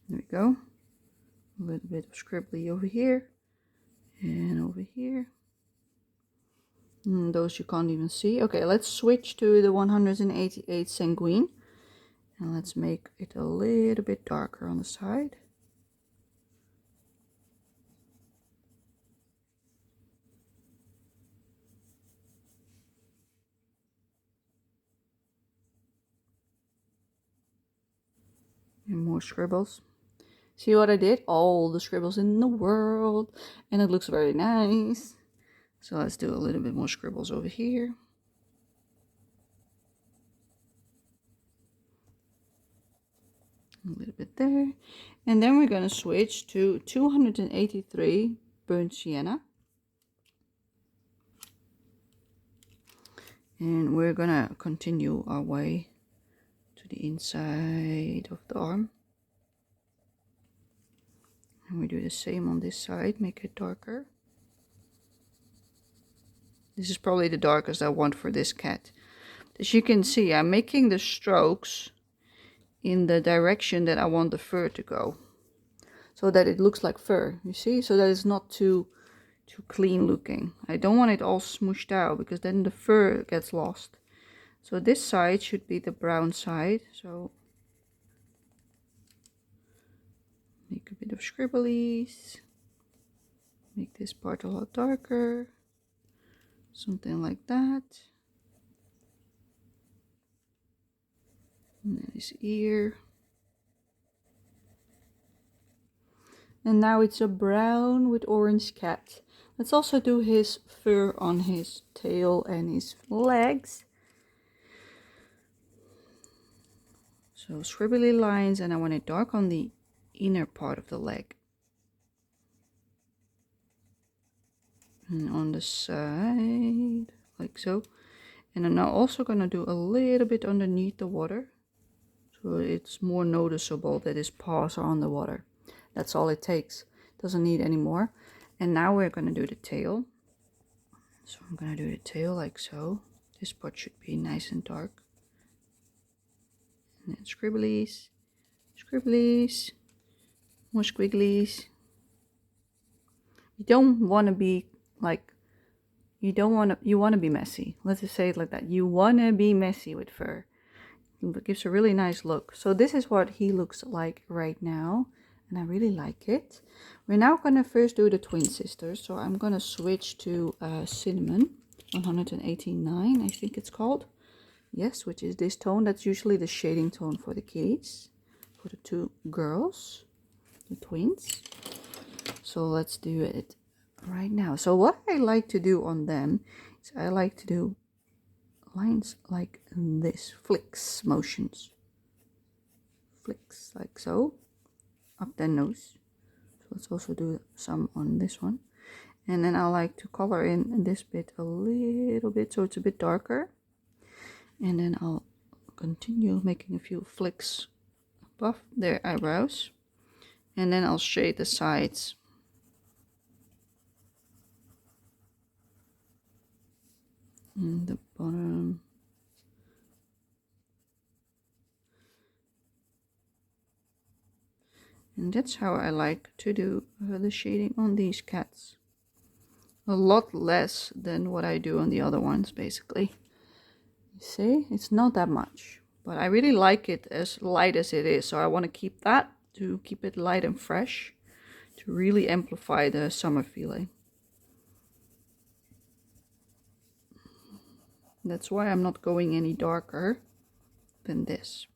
There we go. A little bit of scribbly over here and over here. And those you can't even see. Okay, let's switch to the 188 sanguine. And let's make it a little bit darker on the side. And more scribbles. See what I did? All the scribbles in the world. And it looks very nice. So let's do a little bit more scribbles over here. A little bit there. And then we're going to switch to 283 burnt sienna. And we're going to continue our way to the inside of the arm. And we do the same on this side, make it darker. This is probably the darkest I want for this cat. As you can see, I'm making the strokes in the direction that I want the fur to go. So that it looks like fur, you see? So that it's not too clean looking. I don't want it all smooshed out because then the fur gets lost. So this side should be the brown side. So make a bit of scribblies. Make this part a lot darker. Something like that. And then his ear. And now it's a brown with orange cat. Let's also do his fur on his tail and his legs. So scribbly lines, and I want it dark on the inner part of the leg. And on the side, like so. And I'm now also going to do a little bit underneath the water. So it's more noticeable that his paws are on the water. That's all it takes. Doesn't need any more. And now we're going to do the tail. So I'm going to do the tail like so. This part should be nice and dark. And then scribblies, scribblies, more squigglies. You don't want to be like, you want to be messy. Let's just say it like that. You want to be messy with fur. It gives a really nice look. So this is what he looks like right now. And I really like it. We're now going to first do the twin sisters. So I'm going to switch to Cinnamon 189, I think it's called. Yes, which is this tone. That's usually the shading tone for the kitties, for the two girls, the twins. So let's do it right now. So what I like to do on them is I like to do lines like this, flicks motions. Flicks like so. Up their nose. So let's also do some on this one. And then I like to color in this bit a little bit so it's a bit darker. And then I'll continue making a few flicks above their eyebrows. And then I'll shade the sides. And the bottom. And that's how I like to do the shading on these cats. A lot less than what I do on the other ones, basically. You see, it's not that much. But I really like it as light as it is. So I want to keep that, to keep it light and fresh. To really amplify the summer feeling. That's why I'm not going any darker than this.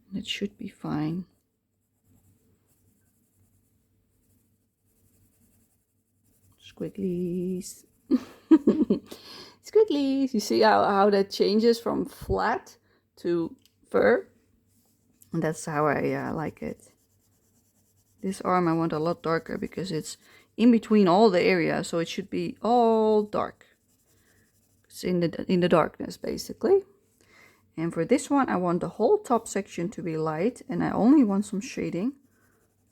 And it should be fine. Squigglies. Squigglies. You see how that changes from flat to fur? And that's how I like it. This arm I want a lot darker because it's in between all the area, so it should be all dark. It's in the darkness basically. And for this one, I want the whole top section to be light, and I only want some shading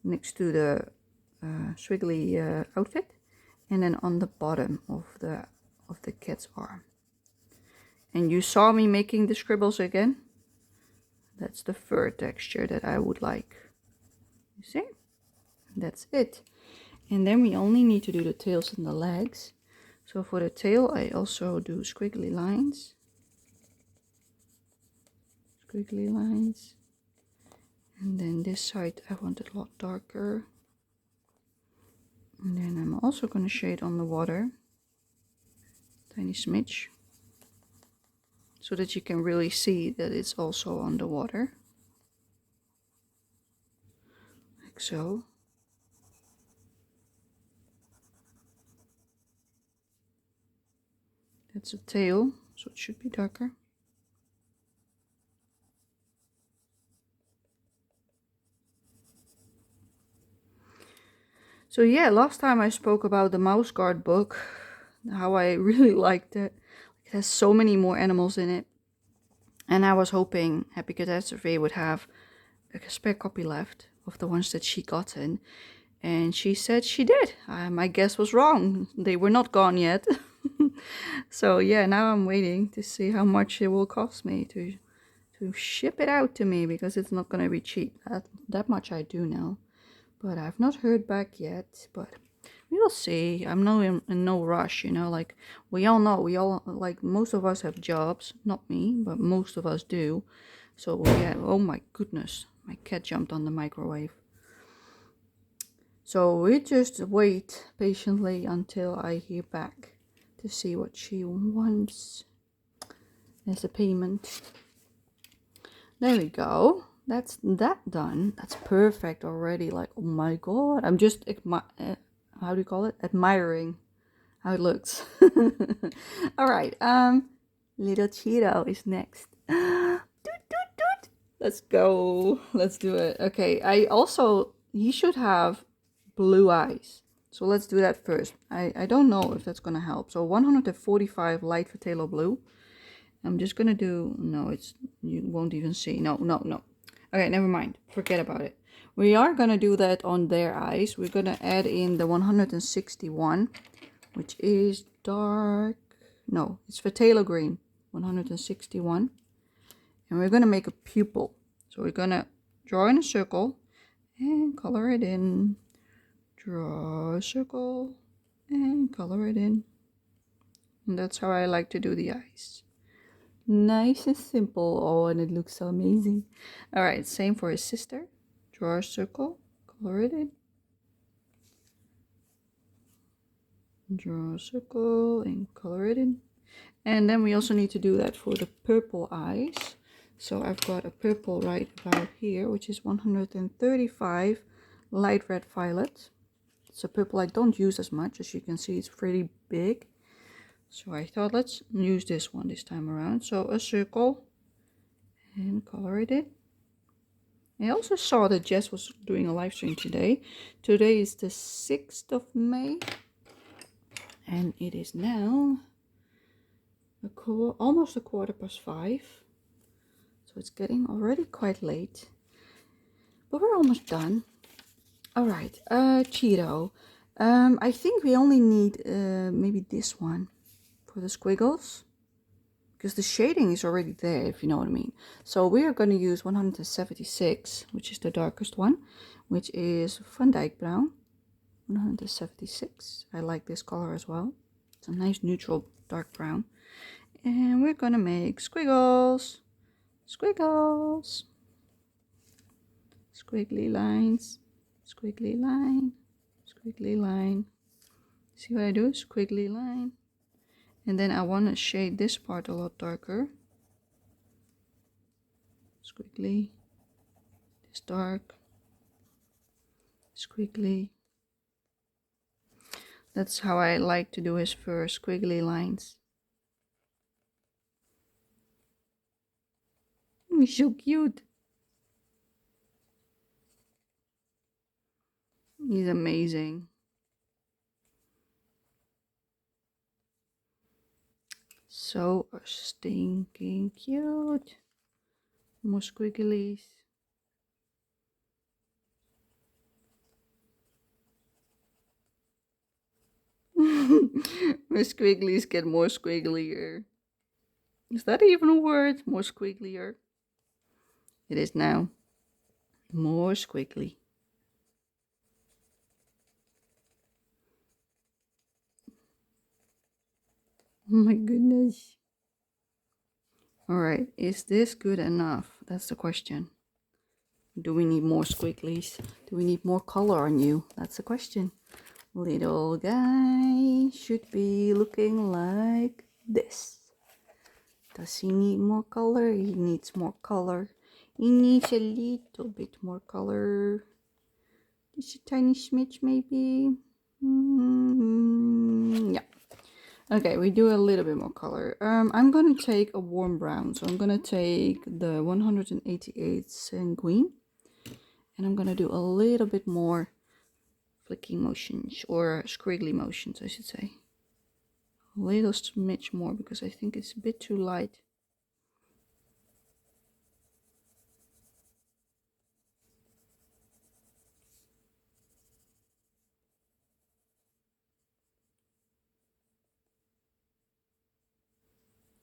next to the squiggly outfit, and then on the bottom of the cat's arm. And you saw me making the scribbles again. That's the fur texture that I would like. You see? That's it. And then we only need to do the tails and the legs. So for the tail, I also do squiggly lines. Squiggly lines. And then this side, I want it a lot darker. And then I'm also going to shade on the water. Tiny smidge. So that you can really see that it's also on the water. Like so. That's a tail, so it should be darker. So yeah, last time I spoke about the mouse guard book, how I really liked it. It has so many more animals in it. And I was hoping Happy Catastrophe would have a spare copy left of the ones that she gotten. And she said she did. My guess was wrong. They were not gone yet. So yeah, now I'm waiting to see how much it will cost me to ship it out to me, because it's not going to be cheap. That much I do know. But I've not heard back yet. But we will see. I'm in no rush, you know. Like we all know, like most of us have jobs. Not me, but most of us do. So yeah. Oh my goodness, my cat jumped on the microwave. So we just wait patiently until I hear back to see what she wants as a payment. There we go. That's that done. That's perfect already. Like, oh my god. I'm just, how do you call it? Admiring how it looks. Alright, little Chiro is next. Doot, doot, doot. Let's go. Let's do it. Okay, he should have blue eyes. So let's do that first. I don't know if that's gonna help. So 145 light Phthalo blue. I'm just gonna do, no, you won't even see. No. Okay, never mind. Forget about it. We are gonna do that on their eyes. We're gonna add in the 161, which is dark. No, it's Phthalo green. 161. And we're gonna make a pupil. So we're gonna draw in a circle and color it in. Draw a circle and color it in. And that's how I like to do the eyes. Nice and simple. Oh, and it looks so amazing. All right, same for his sister. Draw a circle, color it in. Draw a circle and color it in. And then we also need to do that for the purple eyes. So I've got a purple right about here, which is 135 light red violet. It's a purple I don't use as much. As you can see, it's pretty big. So I thought, let's use this one this time around. So a circle and color it in. I also saw that Jess was doing a live stream today. Today is the 6th of May. And it is now almost 5:15. So it's getting already quite late. But we're almost done. Alright, Chiro. I think we only need maybe this one for the squiggles, because the shading is already there, if you know what I mean. So we are going to use 176, which is the darkest one, which is Van Dyke Brown. 176. I like this color as well. It's a nice neutral dark brown. And we're going to make squiggles. Squiggles. Squiggly lines. Squiggly line. Squiggly line. See what I do? Squiggly line. And then I want to shade this part a lot darker. Squiggly. This dark. Squiggly. That's how I like to do his fur, squiggly lines. He's so cute. He's amazing. So stinking cute. More squigglies. My squigglies get more squigglier. Is that even a word? More squigglier. It is now. More squiggly. Oh my goodness. Alright, is this good enough? That's the question. Do we need more squigglies? Do we need more color on you? That's the question. Little guy should be looking like this. Does he need more color? He needs more color. He needs a little bit more color. Just a tiny smidge maybe. Yeah. Okay, we do a little bit more color. I'm gonna take a warm brown. So I'm gonna take the 188 Sanguine. And I'm gonna do a little bit more flicking motions, or squiggly motions I should say. A little smidge more because I think it's a bit too light.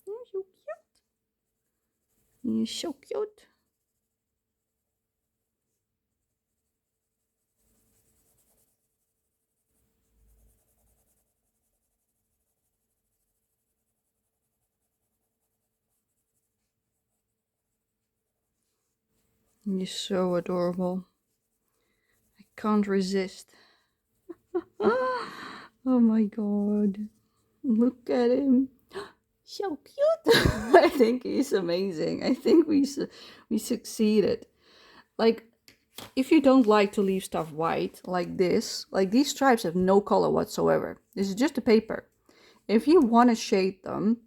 You're so cute. You're so cute. You're so adorable. I can't resist. Oh my god. Look at him. So cute. I think he's amazing. I think we succeeded. Like, if you don't like to leave stuff white like this, like these stripes have no color whatsoever. This is just a paper. If you want to shade them,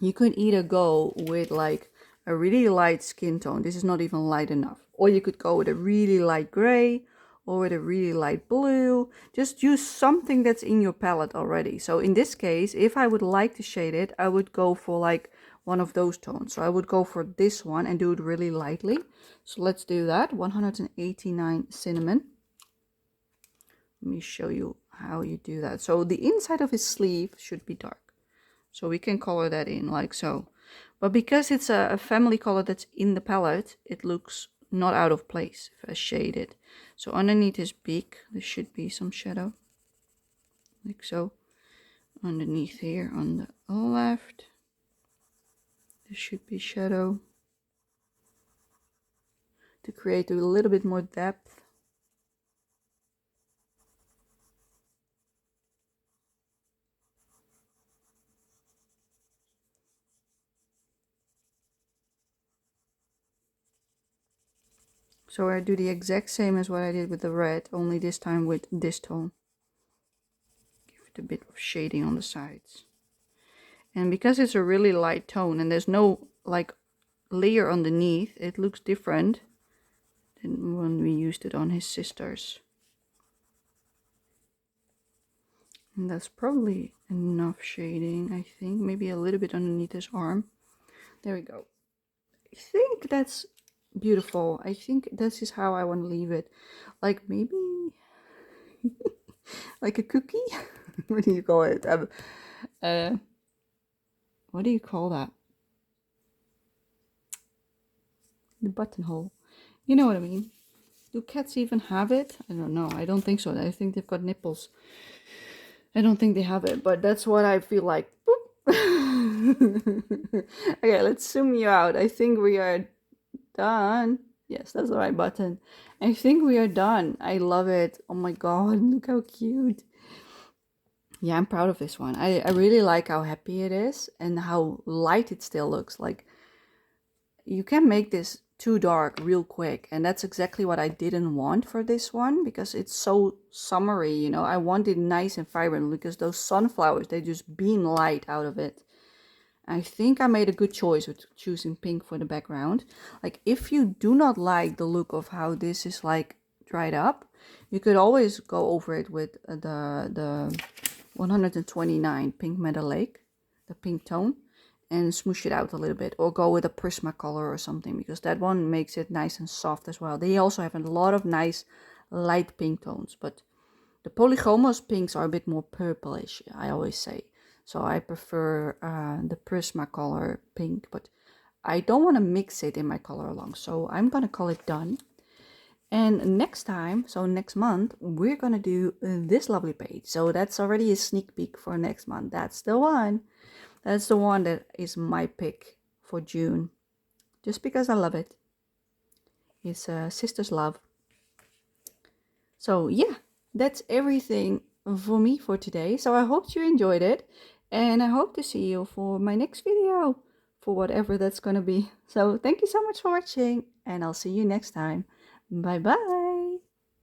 you could either go with like a really light skin tone. This is not even light enough. Or you could go with a really light gray or with a really light blue. Just use something that's in your palette already. So in this case, if I would like to shade it, I would go for like one of those tones. So I would go for this one and do it really lightly. So let's do that. 189 Cinnamon. Let me show you how you do that. So the inside of his sleeve should be dark. So we can color that in like so. But because it's a family color that's in the palette, it looks not out of place if I shade it. So underneath his beak, there should be some shadow. Like so. Underneath here on the left, there should be shadow. To create a little bit more depth. So I do the exact same as what I did with the red, only this time with this tone. Give it a bit of shading on the sides. And because it's a really light tone and there's no like layer underneath, it looks different than when we used it on his sisters. And that's probably enough shading, I think. Maybe a little bit underneath his arm. There we go. I think that's beautiful. I think this is how I want to leave it. Like maybe like a cookie? What do you call it? What do you call that? The buttonhole. You know what I mean. Do cats even have it? I don't know. I don't think so. I think they've got nipples. I don't think they have it, but that's what I feel like. Okay, let's zoom you out. I think we are done. Yes, that's the right button. I think we are done. I love it. Oh my god, look how cute. Yeah, I'm proud of this one. I really like how happy it is and how light it still looks. Like, you can make this too dark real quick, and that's exactly what I didn't want for this one because it's so summery, you know. I want it nice and vibrant because those sunflowers, they just beam light out of it. I think I made a good choice with choosing pink for the background. Like, if you do not like the look of how this is like dried up, you could always go over it with the 129 Pink Meadow Lake, the pink tone. and smoosh it out a little bit, or go with a Prismacolor or something, because that one makes it nice and soft as well. They also have a lot of nice light pink tones, but the Polygomos pinks are a bit more purplish, I always say. So I prefer the Prismacolor pink, but I don't want to mix it in my color along, so I'm gonna call it done. And next time, so next month, we're gonna do this lovely page. So that's already a sneak peek for next month. That's the one. That's the one that is my pick for June. Just because I love it. It's Sister's Love. So yeah, that's everything for me for today. So I hope you enjoyed it. And I hope to see you for my next video. For whatever that's gonna be. So thank you so much for watching. And I'll see you next time. Bye bye.